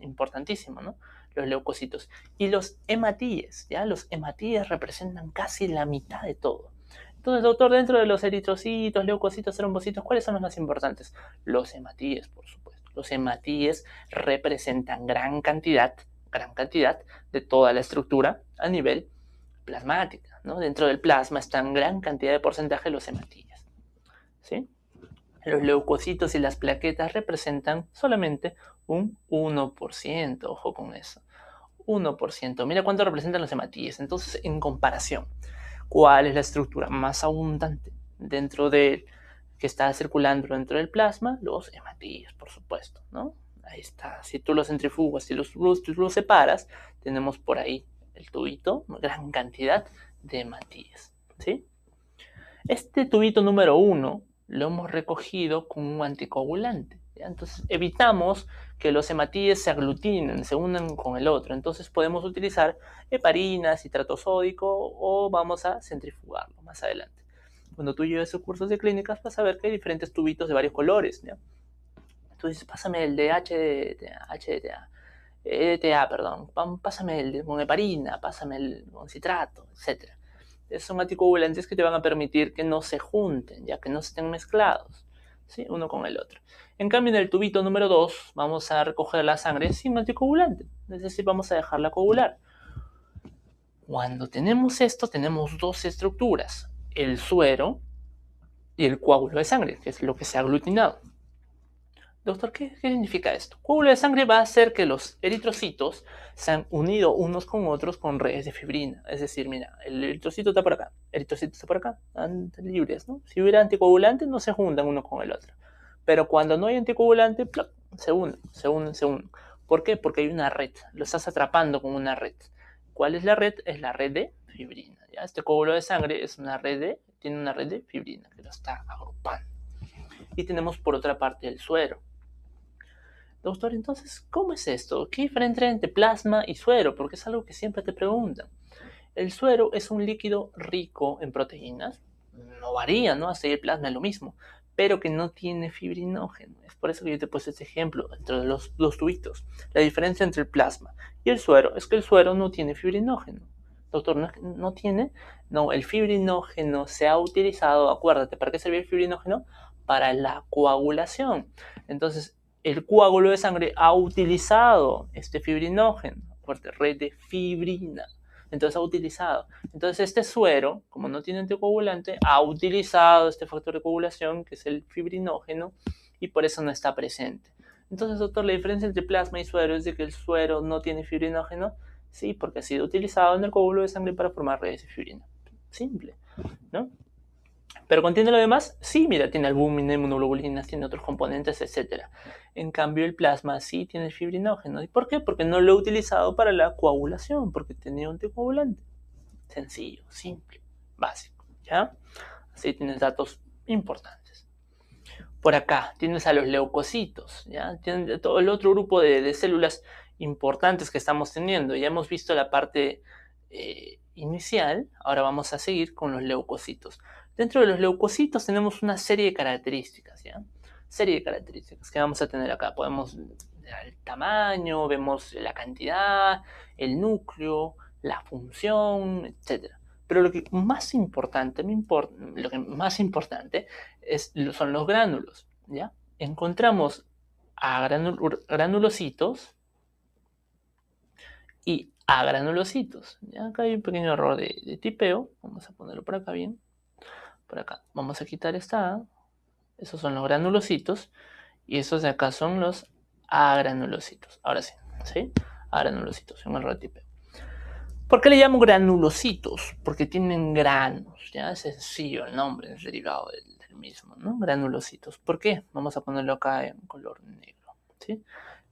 importantísimo, ¿no? Los leucocitos. Y los hematíes, ¿ya? Los hematíes representan casi la mitad de todo. Entonces, doctor, dentro de los eritrocitos, leucocitos, trombocitos, ¿cuáles son los más importantes? Los hematíes, por supuesto. Los hematíes representan gran cantidad de toda la estructura a nivel plasmática, ¿no? Dentro del plasma están gran cantidad de porcentaje los hematíes, ¿sí? Los leucocitos y las plaquetas representan solamente un 1%, ojo con eso, 1%. Mira cuánto representan los hematíes. Entonces, en comparación, ¿cuál es la estructura más abundante dentro de que está circulando dentro del plasma? Los hematíes, por supuesto, ¿no? Ahí está. Si tú los centrifugas y los separas, tenemos por ahí el tubito, una gran cantidad de hematíes, ¿sí? Este tubito número 1 lo hemos recogido con un anticoagulante, ¿ya? Entonces evitamos que los hematíes se aglutinen, se unan con el otro. Entonces podemos utilizar heparina, citrato sódico o vamos a centrifugarlo más adelante. Cuando tú lleves tus cursos de clínicas vas a ver que hay diferentes tubitos de varios colores, ¿ya? Tú dices, pásame el de EDTA, perdón, pásame el con heparina, pásame el con citrato, etc. Son anticoagulantes que te van a permitir que no se junten, ya que no estén mezclados, ¿sí? Uno con el otro. En cambio, en el tubito número 2 vamos a recoger la sangre sin anticoagulante, es decir, vamos a dejarla coagular. Cuando tenemos esto, tenemos dos estructuras, el suero y el coágulo de sangre, que es lo que se ha aglutinado. Doctor, ¿qué significa esto? Coágulo de sangre va a hacer que los eritrocitos se han unido unos con otros con redes de fibrina. Es decir, mira, el eritrocito está por acá, el eritrocito está por acá, están libres, ¿no? Si hubiera anticoagulante, no se juntan uno con el otro. Pero cuando no hay anticoagulante, ¡plop!, se unen. ¿Por qué? Porque hay una red, lo estás atrapando con una red. ¿Cuál es la red? Es la red de fibrina, ¿ya? Este coágulo de sangre es tiene una red de fibrina que lo está agrupando. Y tenemos por otra parte el suero. Doctor, entonces, ¿cómo es esto? ¿Qué diferencia entre plasma y suero? Porque es algo que siempre te preguntan. El suero es un líquido rico en proteínas, no varía, ¿no? Hasta el plasma es lo mismo, pero que no tiene fibrinógeno. Es por eso que yo te puse este ejemplo entre los dos tubitos. La diferencia entre el plasma y el suero es que el suero no tiene fibrinógeno. Doctor, ¿no tiene? No, el fibrinógeno se ha utilizado, acuérdate, ¿para qué servía el fibrinógeno? Para la coagulación. Entonces, el coágulo de sangre ha utilizado este fibrinógeno, acuérdate, red de fibrina. Entonces ha utilizado. Entonces este suero, como no tiene anticoagulante, ha utilizado este factor de coagulación, que es el fibrinógeno, y por eso no está presente. Entonces, doctor, la diferencia entre plasma y suero es de que el suero no tiene fibrinógeno, sí, porque ha sido utilizado en el coágulo de sangre para formar redes de fibrina. Simple, ¿no? ¿Pero contiene lo demás? Sí, mira, tiene albúmina, inmunoglobulinas, tiene otros componentes, etc. En cambio, el plasma sí tiene fibrinógeno. ¿Y por qué? Porque no lo he utilizado para la coagulación, porque tenía un anticoagulante. Sencillo, simple, básico, ¿ya? Así tienes datos importantes. Por acá tienes a los leucocitos, ¿ya? Tienes todo el otro grupo de células importantes que estamos teniendo. Ya hemos visto la parte inicial, ahora vamos a seguir con los leucocitos. Dentro de los leucocitos tenemos una serie de características, ¿ya? Serie de características que vamos a tener acá. Podemos ver el tamaño, vemos la cantidad, el núcleo, la función, etc. Pero lo que más importante, son los gránulos, ¿ya? Encontramos a granulocitos y agranulocitos, ¿ya? Acá hay un pequeño error de tipeo. Vamos a ponerlo por acá bien. Por acá. Vamos a quitar esta A. Esos son los granulocitos. Y esos de acá son los agranulocitos. Ahora sí, ¿sí? Agranulocitos, un error de tipeo. ¿Por qué le llamo granulocitos? Porque tienen granos, ¿ya? Es sencillo el nombre, es derivado del mismo, ¿no? Granulocitos. ¿Por qué? Vamos a ponerlo acá en color negro, ¿sí?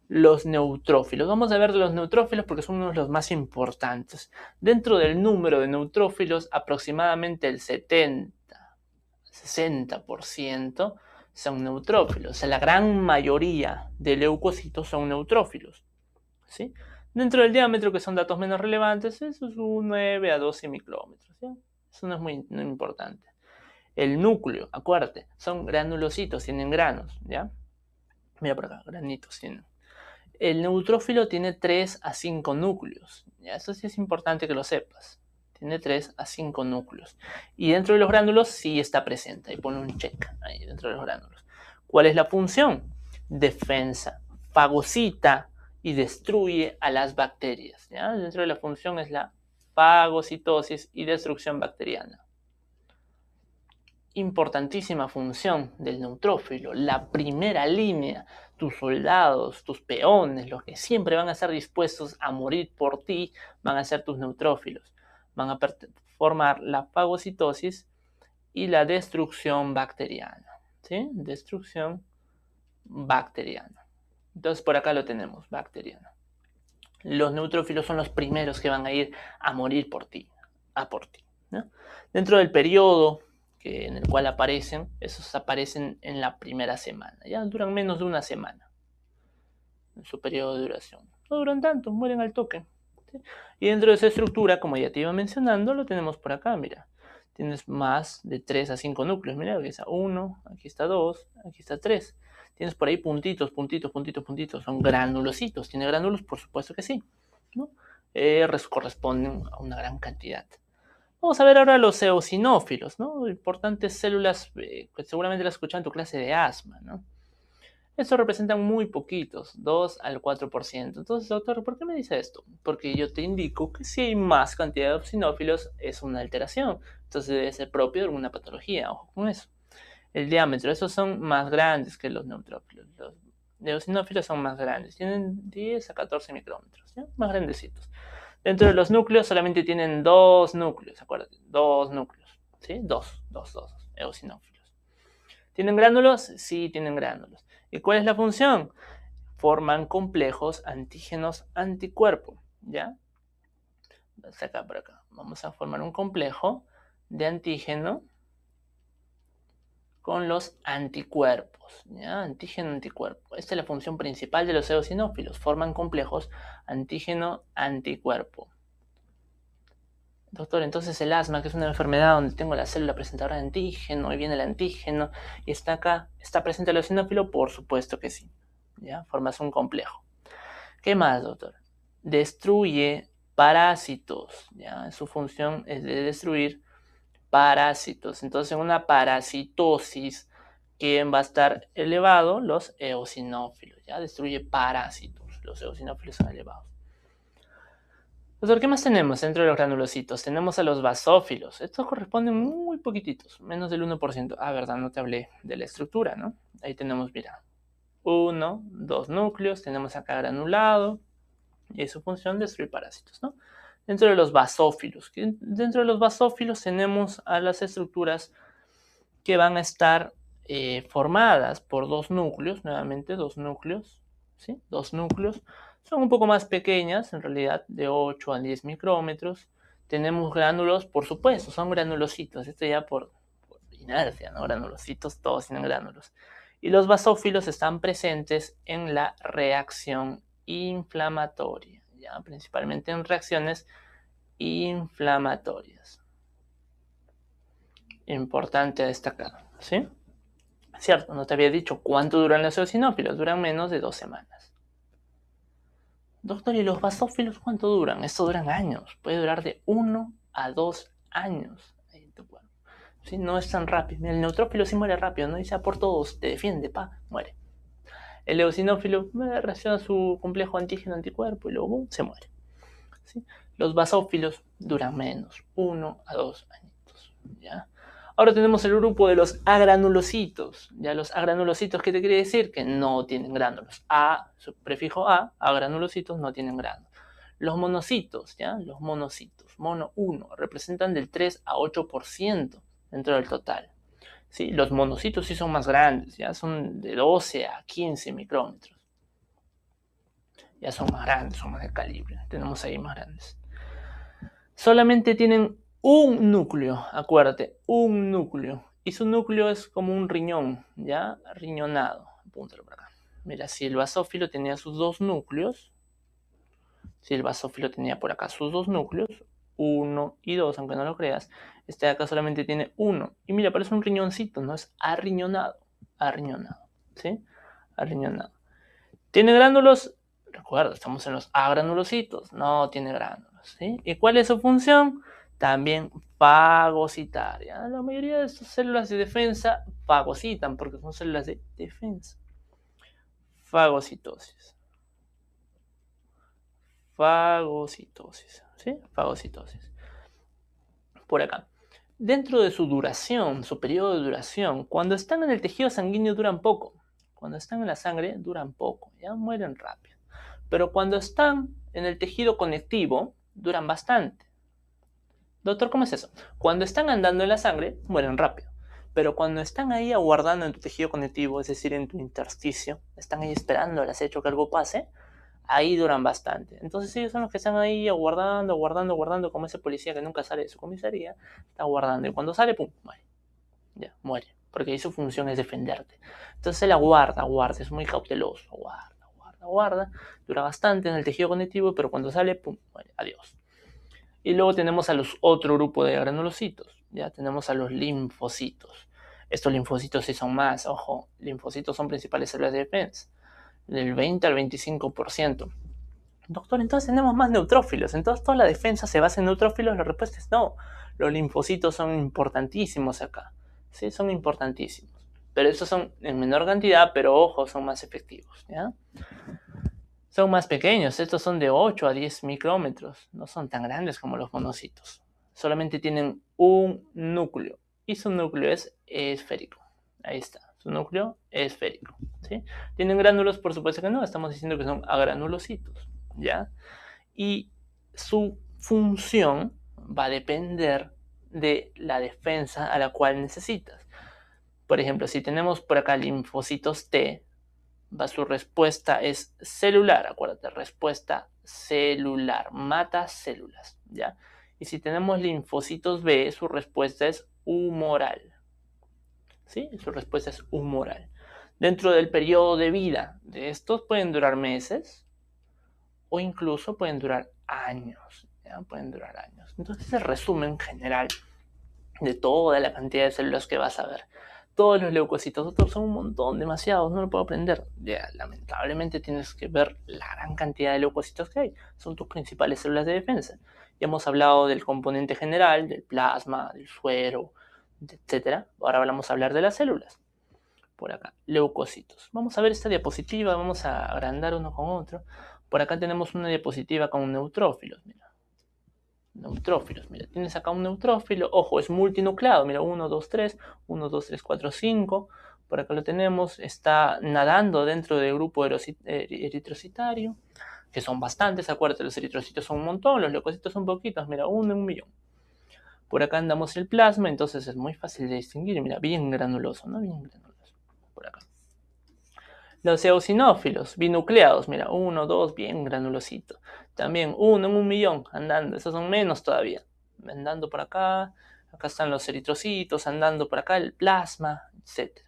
Los neutrófilos. Vamos a ver de los neutrófilos porque son uno de los más importantes. Dentro del número de neutrófilos, aproximadamente el 60% son neutrófilos. O sea, la gran mayoría de leucocitos son neutrófilos, ¿sí? Dentro del diámetro, que son datos menos relevantes, eso es un 9 a 12 micrómetros, ¿ya? Eso no es muy importante. El núcleo, acuérdate, son granulocitos, tienen granos, ¿ya? Mira por acá, granitos tienen. El neutrófilo tiene 3 a 5 núcleos, ¿ya? Eso sí es importante que lo sepas. Tiene 3 a 5 núcleos. Y dentro de los gránulos sí está presente. Ahí pone un check, ahí dentro de los gránulos. ¿Cuál es la función? Defensa. Fagocita y destruye a las bacterias, ¿ya? Dentro de la función es la fagocitosis y destrucción bacteriana. Importantísima función del neutrófilo, la primera línea, tus soldados, tus peones, los que siempre van a estar dispuestos a morir por ti, van a ser tus neutrófilos. Van a formar la fagocitosis y la destrucción bacteriana, ¿sí? Destrucción bacteriana. Entonces por acá lo tenemos, bacteriano. Los neutrófilos son los primeros que van a ir a morir por ti, ¿no? Dentro del periodo en el cual aparecen, esos aparecen en la primera semana, ya duran menos de una semana en su periodo de duración. No duran tanto, mueren al toque, ¿sí? Y dentro de esa estructura, como ya te iba mencionando, lo tenemos por acá, mira. Tienes más de 3 a 5 núcleos, mira, aquí está 1, aquí está 2, aquí está 3. Tienes por ahí puntitos, son granulocitos. ¿Tiene gránulos? Por supuesto que sí, ¿no? Corresponden a una gran cantidad. Vamos a ver ahora los eosinófilos, ¿no? Importantes células que seguramente las escuchado en tu clase de asma, ¿no? Estos representan muy poquitos, 2 al 4%. Entonces, doctor, ¿por qué me dice esto? Porque yo te indico que si hay más cantidad de eosinófilos es una alteración. Entonces debe ser propio de alguna patología, ojo con eso. El diámetro, esos son más grandes que los neutrófilos. Los eosinófilos son más grandes, tienen 10 a 14 micrómetros, ¿ya? Más grandecitos. Dentro de los núcleos solamente tienen 2 núcleos, acuérdate, 2 núcleos, ¿sí? 2 eosinófilos. ¿Tienen gránulos? Sí, tienen gránulos. ¿Y cuál es la función? Forman complejos antígenos anticuerpo, ¿ya? Acá por acá. Vamos a formar un complejo de antígeno con los anticuerpos, ¿ya? Antígeno-anticuerpo. Esta es la función principal de los eosinófilos. Forman complejos antígeno-anticuerpo. Doctor, entonces el asma, que es una enfermedad donde tengo la célula presentadora de antígeno y viene el antígeno y está acá, ¿está presente el eosinófilo? Por supuesto que sí. ¿Ya? Formas un complejo. ¿Qué más, doctor? Destruye parásitos. ¿Ya? Su función es de destruir parásitos. Entonces, en una parasitosis, ¿quién va a estar elevado? Los eosinófilos. ¿Ya? Destruye parásitos. Los eosinófilos son elevados. Doctor, ¿qué más tenemos dentro de los granulocitos? Tenemos a los basófilos. Estos corresponden muy poquititos, menos del 1%. Ah, verdad, no te hablé de la estructura, ¿no? Ahí tenemos, mira, 1, 2 núcleos. Tenemos acá granulado. Y su función destruir parásitos, ¿no? Dentro de los basófilos. Dentro de los basófilos tenemos a las estructuras que van a estar formadas por dos núcleos, nuevamente dos núcleos, ¿sí? Dos núcleos. Son un poco más pequeñas, en realidad, de 8 a 10 micrómetros. Tenemos gránulos, por supuesto, son granulocitos. Esto ya por inercia, ¿no? Granulocitos, todos tienen gránulos. Y los basófilos están presentes en la reacción inflamatoria, ¿ya? Principalmente en reacciones inflamatorias. Importante destacar, ¿sí? Cierto, no te había dicho cuánto duran los eosinófilos. Duran menos de 2 semanas. Doctor, ¿y los basófilos cuánto duran? Esto duran años. Puede durar de 1 a 2 años en tu cuerpo. ¿Sí? No es tan rápido. El neutrófilo sí muere rápido, no dice por todos, te defiende, muere. El eosinófilo reacciona a su complejo antígeno-anticuerpo y luego ¡bum!, se muere. ¿Sí? Los basófilos duran menos, 1 a 2 añitos, ¿ya? Ahora tenemos el grupo de los agranulocitos. ¿Ya? Los agranulocitos, ¿qué te quiere decir? Que no tienen gránulos. Su prefijo agranulocitos, no tienen gránulos. Los monocitos, ¿ya? Los monocitos, mono 1, representan del 3 a 8% dentro del total. ¿Sí? Los monocitos sí son más grandes, ya son de 12 a 15 micrómetros. Ya son más grandes, son más de calibre. Tenemos ahí más grandes. Solamente tienen un núcleo, acuérdate, un núcleo. Y su núcleo es como un riñón, ¿ya? Riñonado. Apúntalo por acá. Mira, si el basófilo tenía sus dos núcleos, si el basófilo tenía por acá sus dos núcleos, 1 y 2, aunque no lo creas, este de acá solamente tiene 1. Y mira, parece un riñoncito, ¿no? Es arriñonado, ¿sí? Arriñonado. ¿Tiene gránulos? Recuerda, estamos en los agranulocitos, no tiene gránulos, ¿sí? ¿Y cuál es su función? También fagocitaria. La mayoría de estas células de defensa fagocitan porque son células de defensa. Fagocitosis. Fagocitosis, ¿sí? Fagocitosis. Por acá. Dentro de su duración, su periodo de duración, cuando están en el tejido sanguíneo duran poco. Cuando están en la sangre duran poco, ya mueren rápido. Pero cuando están en el tejido conectivo, duran bastante. Doctor, ¿cómo es eso? Cuando están andando en la sangre, mueren rápido. Pero cuando están ahí aguardando en tu tejido conectivo, es decir, en tu intersticio, están ahí esperando al acecho que algo pase, ahí duran bastante. Entonces ellos son los que están ahí aguardando, como ese policía que nunca sale de su comisaría, está aguardando. Y cuando sale, ¡pum!, muere. Ya, muere. Porque ahí su función es defenderte. Entonces él aguarda, es muy cauteloso, aguarda, dura bastante en el tejido conectivo, pero cuando sale, pum, muere, adiós. Y luego tenemos a los otro grupo de granulocitos, ya tenemos a los linfocitos. Estos linfocitos sí son más, ojo, linfocitos son principales células de defensa, del 20 al 25%. Doctor, entonces tenemos más neutrófilos, entonces toda la defensa se basa en neutrófilos. La respuesta es no, los linfocitos son importantísimos acá, sí, son importantísimos. Pero estos son en menor cantidad, pero ojo, son más efectivos, ¿ya? Son más pequeños, estos son de 8 a 10 micrómetros, no son tan grandes como los monocitos. Solamente tienen un núcleo y su núcleo es esférico. Ahí está, su núcleo es esférico, ¿sí? ¿Tienen gránulos? Por supuesto que no, estamos diciendo que son agranulocitos, ¿ya? Y su función va a depender de la defensa a la cual necesitas. Por ejemplo, si tenemos por acá linfocitos T, su respuesta es celular, acuérdate, respuesta celular, mata células, ¿ya? Y si tenemos linfocitos B, su respuesta es humoral, ¿sí? Su respuesta es humoral. Dentro del periodo de vida de estos pueden durar meses o incluso pueden durar años, ¿ya? Pueden durar años. Entonces, el resumen general de toda la cantidad de células que vas a ver. Todos los leucocitos, otros son un montón, demasiados, no lo puedo aprender. Ya, lamentablemente tienes que ver la gran cantidad de leucocitos que hay. Son tus principales células de defensa. Ya hemos hablado del componente general, del plasma, del suero, etc. Ahora vamos a hablar de las células. Por acá, leucocitos. Vamos a ver esta diapositiva, vamos a agrandar uno con otro. Por acá tenemos una diapositiva con neutrófilos, mira. Neutrófilos, mira, tienes acá un neutrófilo, ojo, es multinucleado, mira, 1, 2, 3, 1, 2, 3, 4, 5, por acá lo tenemos, está nadando dentro del grupo eritrocitario, que son bastantes, acuérdate, los eritrocitos son un montón, los leucocitos son poquitos, mira, 1 en 1.000.000. Por acá andamos el plasma, entonces es muy fácil de distinguir, mira, bien granuloso, ¿no? Bien granuloso, por acá. Los eosinófilos, binucleados, mira, 1, 2, bien granulosito. También 1 en 1.000.000 andando, esos son menos todavía. Andando por acá, acá están los eritrocitos, andando por acá el plasma, etc.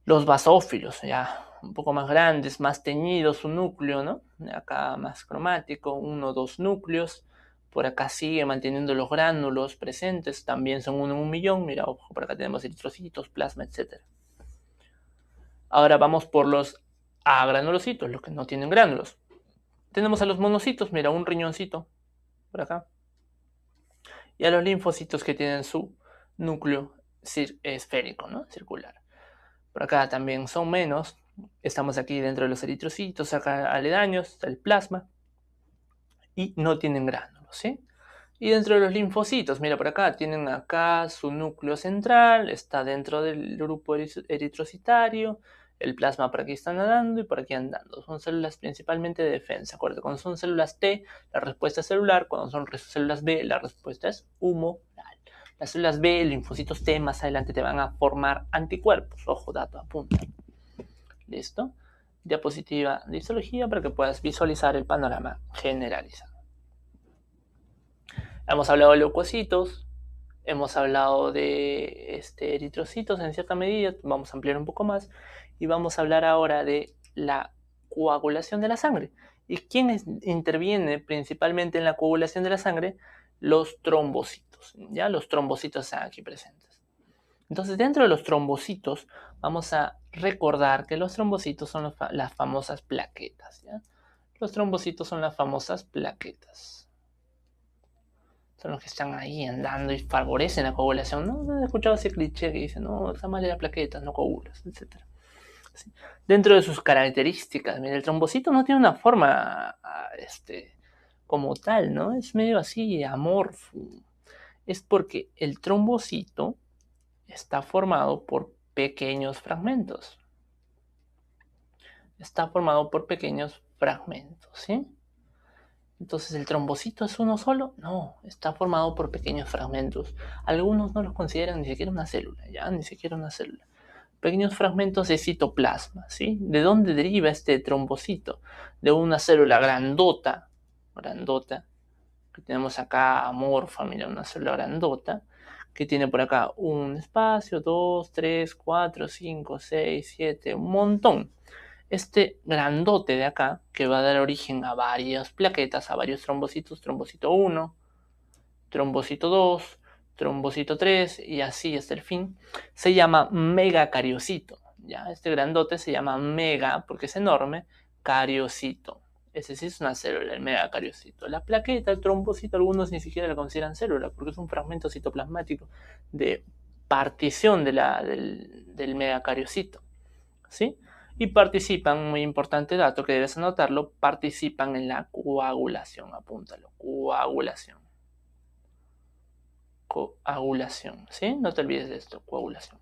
Los basófilos, ya un poco más grandes, más teñidos su núcleo, ¿no? Acá más cromático, 1, 2 núcleos. Por acá sigue manteniendo los gránulos presentes, también son 1 en 1.000.000. Mira, ojo, por acá tenemos eritrocitos, plasma, etc. Ahora vamos por los agranulocitos, los que no tienen gránulos. Tenemos a los monocitos, mira, un riñoncito por acá. Y a los linfocitos que tienen su núcleo esférico, ¿no? Circular. Por acá también son menos. Estamos aquí dentro de los eritrocitos, acá aledaños, está el plasma. Y no tienen gránulos, ¿sí? Y dentro de los linfocitos, mira por acá, tienen acá su núcleo central, está dentro del grupo eritrocitario, el plasma por aquí está nadando y por aquí andando. Son células principalmente de defensa, ¿acuerdo? Cuando son células T, la respuesta es celular, cuando son células B, la respuesta es humoral. Las células B, linfocitos T, más adelante te van a formar anticuerpos. Ojo, dato, apunta. ¿Listo? Diapositiva de histología para que puedas visualizar el panorama generalizado. Hemos hablado de leucocitos, hemos hablado de eritrocitos en cierta medida, vamos a ampliar un poco más y vamos a hablar ahora de la coagulación de la sangre. ¿Y quién interviene principalmente en la coagulación de la sangre? Los trombocitos, ¿ya? Los trombocitos están aquí presentes. Entonces, dentro de los trombocitos, vamos a recordar que los trombocitos son las famosas plaquetas, ¿ya? Los trombocitos son las famosas plaquetas. Son los que están ahí andando y favorecen la coagulación. ¿No he escuchado ese cliché que dice, no, está mal de las plaquetas, no coagulas, etc. ¿Sí? Dentro de sus características, mira, el trombocito no tiene una forma como tal, ¿no? Es medio así, amorfo. Es porque el trombocito está formado por pequeños fragmentos. Está formado por pequeños fragmentos, ¿sí? Entonces, ¿el trombocito es uno solo? No, está formado por pequeños fragmentos. Algunos no los consideran ni siquiera una célula, ¿ya? Ni siquiera una célula. Pequeños fragmentos de citoplasma, ¿sí? ¿De dónde deriva este trombocito? De una célula grandota, que tenemos acá amorfa, mira, una célula grandota, que tiene por acá un espacio, 2, 3, 4, 5, 6, 7, un montón. Este grandote de acá, que va a dar origen a varias plaquetas, a varios trombocitos, trombocito 1, trombocito 2, trombocito 3 y así hasta el fin, se llama megacariocito. ¿Ya? Este grandote se llama mega porque es enorme, cariocito. Ese sí es una célula, el megacariocito. La plaqueta, el trombocito, algunos ni siquiera la consideran célula porque es un fragmento citoplasmático de partición del megacariocito. ¿Sí? Y participan, muy importante dato que debes anotarlo, participan en la coagulación, apúntalo, coagulación, ¿sí? No te olvides de esto, coagulación.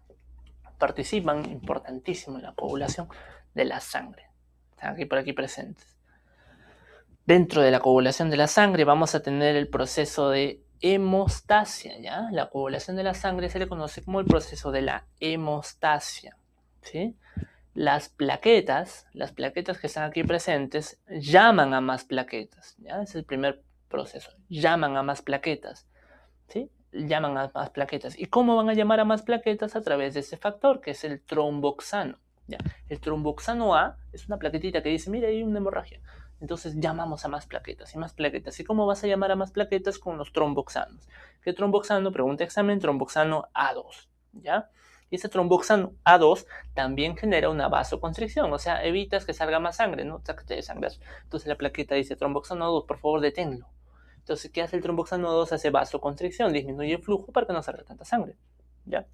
Participan, importantísimo, en la coagulación de la sangre. Están aquí por aquí presentes. Dentro de la coagulación de la sangre vamos a tener el proceso de hemostasia, ¿ya? La coagulación de la sangre se le conoce como el proceso de la hemostasia, ¿sí? Las plaquetas que están aquí presentes, llaman a más plaquetas, ¿ya? Es el primer proceso, llaman a más plaquetas, ¿sí? llaman a más plaquetas. ¿Y cómo van a llamar a más plaquetas? A través de ese factor, que es el tromboxano. ¿Ya? El tromboxano A es una plaquetita que dice, mira, hay una hemorragia. Entonces llamamos a más plaquetas y más plaquetas. ¿Y cómo vas a llamar a más plaquetas? Con los tromboxanos. ¿Qué tromboxano? Pregunta examen, tromboxano A2. ¿Ya? Y ese tromboxano A2 también genera una vasoconstricción, o sea, evitas que salga más sangre, ¿no? O sea, que te desangras. Entonces la plaqueta dice, tromboxano A2, por favor, deténlo. Entonces, ¿qué hace el tromboxano 2? Hace vasoconstricción, disminuye el flujo para que no salga tanta sangre. ¿Ya?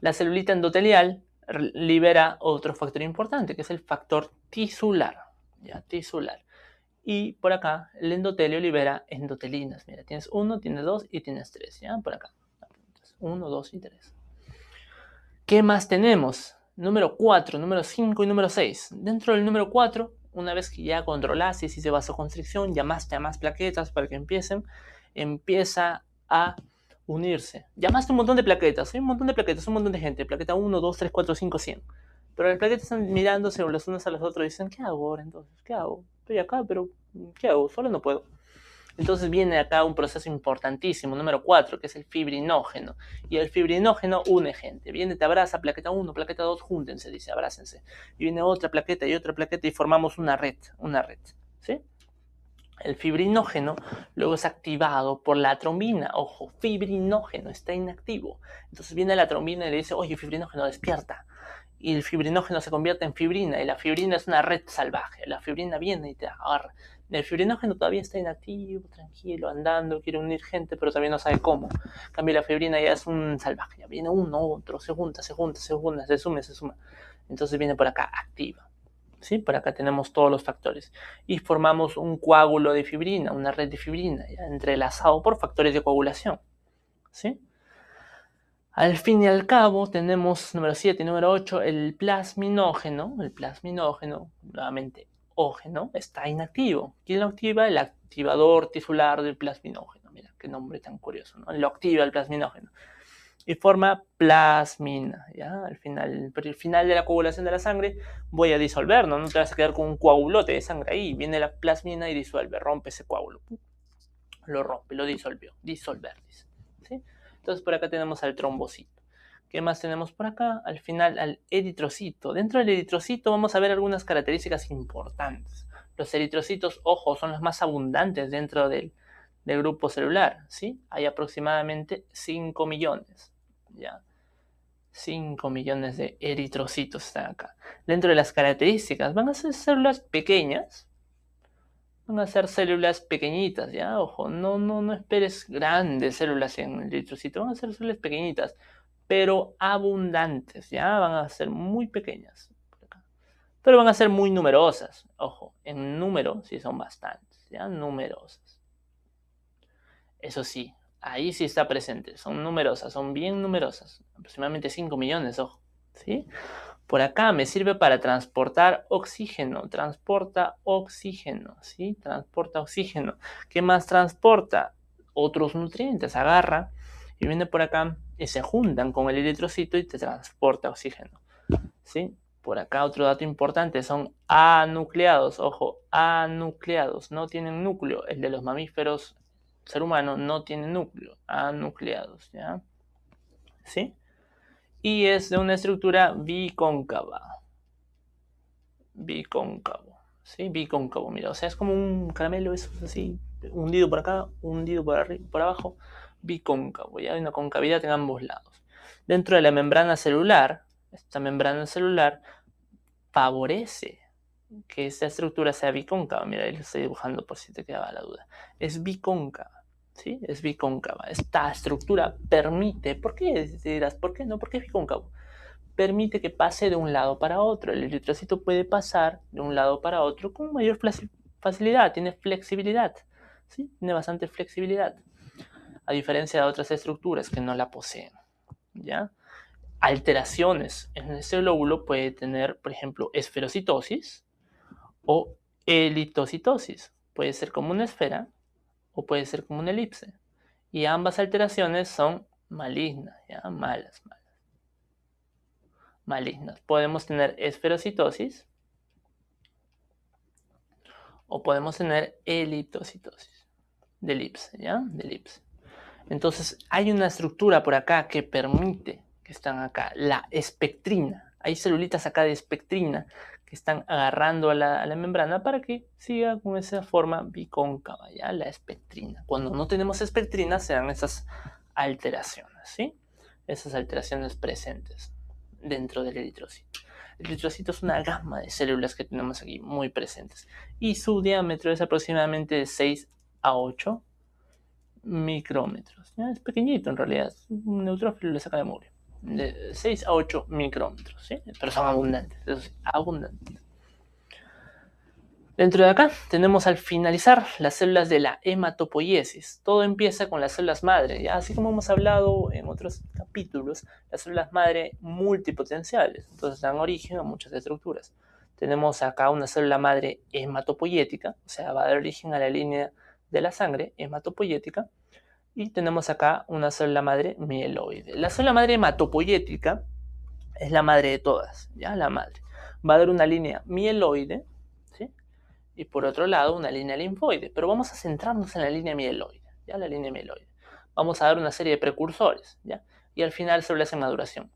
La celulita endotelial libera otro factor importante, que es el factor tisular. ¿Ya? Tisular. Y por acá, el endotelio libera endotelinas. Mira, tienes 1, tienes 2 y tienes 3. ¿Ya? Por acá. 1, 2 y 3. ¿Qué más tenemos? Número 4, número 5 y número 6. Dentro del número 4, una vez que ya controlaste y hiciste vasoconstricción, llamaste a más plaquetas para que empieza a unirse. Llamaste un montón de plaquetas, hay un montón de plaquetas, un montón de gente. Plaqueta 1, 2, 3, 4, 5, 100. Pero las plaquetas están mirándose las unas a las otras y dicen, ¿qué hago ahora entonces? ¿Qué hago? Estoy acá, pero ¿qué hago? Solo no puedo. Entonces viene acá un proceso importantísimo, número 4, que es el fibrinógeno. Y el fibrinógeno une gente. Viene, te abraza, plaqueta 1, plaqueta 2, júntense, dice, abrácense. Y viene otra plaqueta y formamos una red, ¿sí? El fibrinógeno luego es activado por la trombina. Ojo, fibrinógeno está inactivo. Entonces viene la trombina y le dice, oye, fibrinógeno, despierta. Y el fibrinógeno se convierte en fibrina, y la fibrina es una red salvaje. La fibrina viene y te agarra. El fibrinógeno todavía está inactivo, tranquilo, andando, quiere unir gente, pero todavía no sabe cómo. En cambio, la fibrina ya es un salvaje. Ya viene uno, otro, se junta, se suma. Entonces viene por acá, activa. ¿Sí? Por acá tenemos todos los factores. Y formamos un coágulo de fibrina, una red de fibrina, ya, entrelazado por factores de coagulación. ¿Sí? Al fin y al cabo, tenemos número 7 y número 8, el plasminógeno. El plasminógeno, nuevamente, ógeno, está inactivo. ¿Quién lo activa? El activador tisular del plasminógeno. Mira, qué nombre tan curioso, ¿no? Lo activa el plasminógeno. Y forma plasmina, ¿ya? Al final de la coagulación de la sangre voy a disolver, ¿no? No te vas a quedar con un coagulote de sangre ahí. Viene la plasmina y disuelve, rompe ese coágulo. Lo rompe, lo disolvió. Disolver, dice. ¿Sí? Entonces por acá tenemos al trombocito. ¿Qué más tenemos por acá? Al final al eritrocito. Dentro del eritrocito vamos a ver algunas características importantes. Los eritrocitos, ojo, son los más abundantes dentro del grupo celular, ¿sí? Hay aproximadamente 5 millones, ¿ya? 5 millones de eritrocitos están acá. Dentro de las características, van a ser células pequeñas, van a ser células pequeñitas, ¿ya? Ojo, no esperes grandes células en el eritrocito, van a ser células pequeñitas, pero abundantes, ¿ya? Van a ser muy pequeñas, pero van a ser muy numerosas. Ojo, en número sí son bastantes, ¿ya? Numerosas. Eso sí, ahí sí está presente, son numerosas, son bien numerosas, aproximadamente 5 millones, ojo, ¿sí? Por acá me sirve para transportar oxígeno, transporta oxígeno, ¿sí? Transporta oxígeno. ¿Qué más transporta? Otros nutrientes, agarra y viene por acá y se juntan con el eritrocito y te transporta oxígeno, ¿sí? Por acá otro dato importante, son anucleados, ojo, anucleados, no tienen núcleo, el de los mamíferos, ser humano no tiene núcleo, anucleados, ¿ya? ¿Sí? Y es de una estructura bicóncava. Bicóncavo, ¿sí? Bicóncavo, mira, o sea, es como un caramelo, eso es así, hundido por acá, hundido por arriba, por abajo, bicóncavo, ya hay una concavidad en ambos lados. Dentro de la membrana celular, esta membrana celular favorece que esta estructura sea bicóncava. Mira, ahí lo estoy dibujando por si te quedaba la duda. Es bicóncava, ¿sí? Es bicóncava. Esta estructura permite, ¿por qué? Te dirás, ¿por qué no? ¿Por qué es bicóncavo? Permite que pase de un lado para otro. El eritrocito puede pasar de un lado para otro con mayor facilidad, tiene flexibilidad, ¿sí? Tiene bastante flexibilidad, a diferencia de otras estructuras que no la poseen, ¿ya? Alteraciones en este lóbulo puede tener, por ejemplo, esferocitosis o eliptocitosis. Puede ser como una esfera o puede ser como una elipse. Y ambas alteraciones son malignas, ¿ya? Malignas. Podemos tener esferocitosis o podemos tener eliptocitosis. De elipse, ¿ya? De elipse. Entonces hay una estructura por acá que permite que están acá, la espectrina. Hay celulitas acá de espectrina que están agarrando a la membrana para que siga con esa forma bicóncava, ¿ya? La espectrina. Cuando no tenemos espectrina se dan esas alteraciones, ¿sí? Esas alteraciones presentes dentro del eritrocito. El eritrocito es una gama de células que tenemos aquí muy presentes y su diámetro es aproximadamente de 6 a 8 micrómetros. ¿Ya? Es pequeñito en realidad, un neutrófilo le saca de mugre. De 6 a 8 micrómetros, ¿sí? Pero son abundantes, eso sí, abundantes. Dentro de acá tenemos al finalizar las células de la hematopoiesis. Todo empieza con las células madre, ¿ya? Así como hemos hablado en otros capítulos, las células madre multipotenciales, entonces dan origen a muchas estructuras. Tenemos acá una célula madre hematopoiética, o sea, va a dar origen a la línea de la sangre hematopoiética, y tenemos acá una célula madre mieloide. La célula madre hematopoiética es la madre de todas, ¿ya? La madre. Va a dar una línea mieloide, ¿sí? Y por otro lado una línea linfoide, pero vamos a centrarnos en la línea mieloide, ¿ya? La línea mieloide. Vamos a dar una serie de precursores, ¿ya? Y al final células en maduración.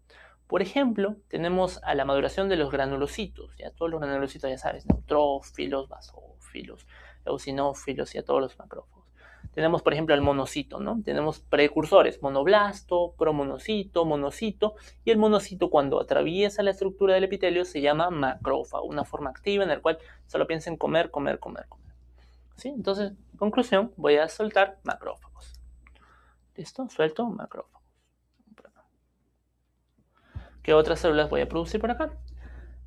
Por ejemplo, tenemos a la maduración de los granulocitos, ¿ya? Todos los granulocitos, ya sabes, neutrófilos, basófilos, eosinófilos y a todos los macrófagos. Tenemos, por ejemplo, el monocito, ¿no? Tenemos precursores, monoblasto, promonocito, monocito, y el monocito cuando atraviesa la estructura del epitelio se llama macrófago, una forma activa en la cual solo piensa en comer, comer, comer, comer. ¿Sí? Entonces, en conclusión, voy a soltar macrófagos. ¿Listo? Suelto macrófagos. ¿Qué otras células voy a producir por acá?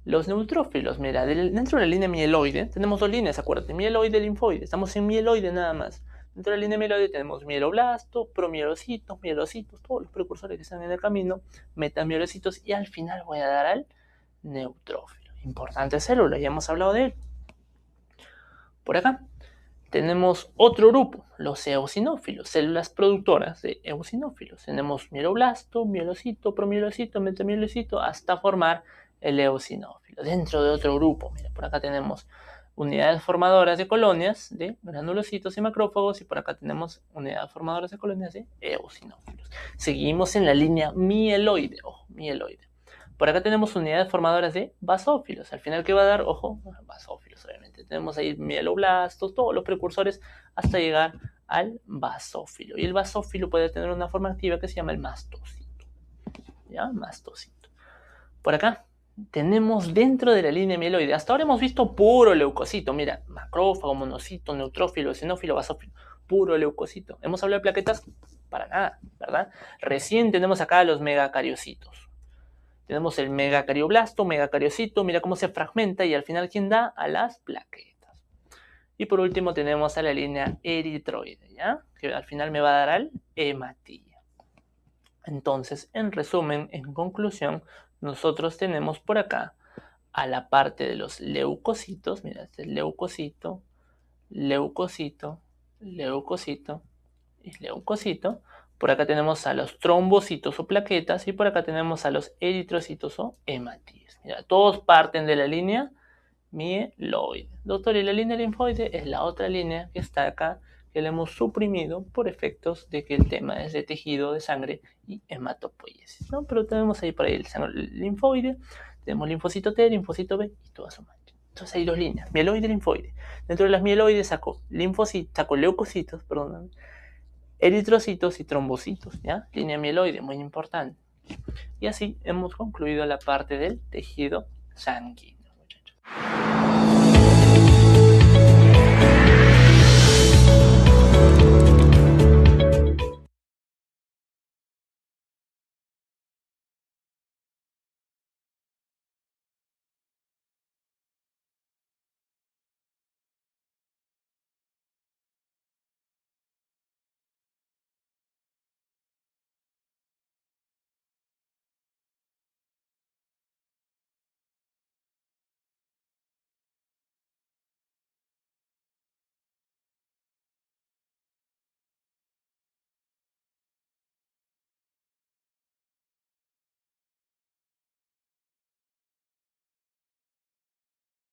Los neutrófilos, mira, dentro de la línea mieloide tenemos dos líneas, acuérdate, mieloide y linfoide, estamos en mieloide nada más. Dentro de la línea mieloide tenemos mieloblasto, promielocitos, mielocitos, todos los precursores que están en el camino, metamielocitos, y al final voy a dar al neutrófilo. Importante célula, ya hemos hablado de él. Por acá tenemos otro grupo, los eosinófilos, células productoras de eosinófilos. Tenemos mieloblasto, mielocito, promielocito, metamielocito, hasta formar el eosinófilo. Dentro de otro grupo, mira, por acá tenemos unidades formadoras de colonias de granulocitos y macrófagos, y por acá tenemos unidades formadoras de colonias de eosinófilos. Seguimos en la línea mieloide, ojo, mieloide. Por acá tenemos unidades formadoras de basófilos. Al final, ¿qué va a dar? Ojo, basófilos, obviamente. Tenemos ahí mieloblastos, todos los precursores, hasta llegar al basófilo. Y el basófilo puede tener una forma activa que se llama el mastocito. ¿Ya? Mastocito. Por acá tenemos dentro de la línea mieloide, hasta ahora hemos visto puro leucocito. Mira, macrófago, monocito, neutrófilo, eosinófilo, basófilo. Puro leucocito. ¿Hemos hablado de plaquetas? Para nada, ¿verdad? Recién tenemos acá los megacariocitos. Tenemos el megacarioplasto, megacariocito, mira cómo se fragmenta, y al final, ¿quién da? A las plaquetas. Y por último tenemos a la línea eritroide, ¿ya? Que al final me va a dar al hematía. Entonces, en resumen, en conclusión, nosotros tenemos por acá a la parte de los leucocitos, mira, este es leucocito, leucocito, leucocito y leucocito. Por acá tenemos a los trombocitos o plaquetas, y por acá tenemos a los eritrocitos o hematíes. Mira, todos parten de la línea mieloide. Doctor, y la línea linfoide es la otra línea que está acá, que le hemos suprimido por efectos de que el tema es de tejido de sangre y hematopoiesis, ¿no? Pero tenemos ahí por ahí el linfoide, tenemos linfocito T, linfocito B y toda su mancha. Entonces hay dos líneas, mieloide y linfoide. Dentro de las mieloides saco leucocitos, perdóname, eritrocitos y trombocitos, ¿ya? Línea mieloide, muy importante. Y así hemos concluido la parte del tejido sanguíneo, muchachos.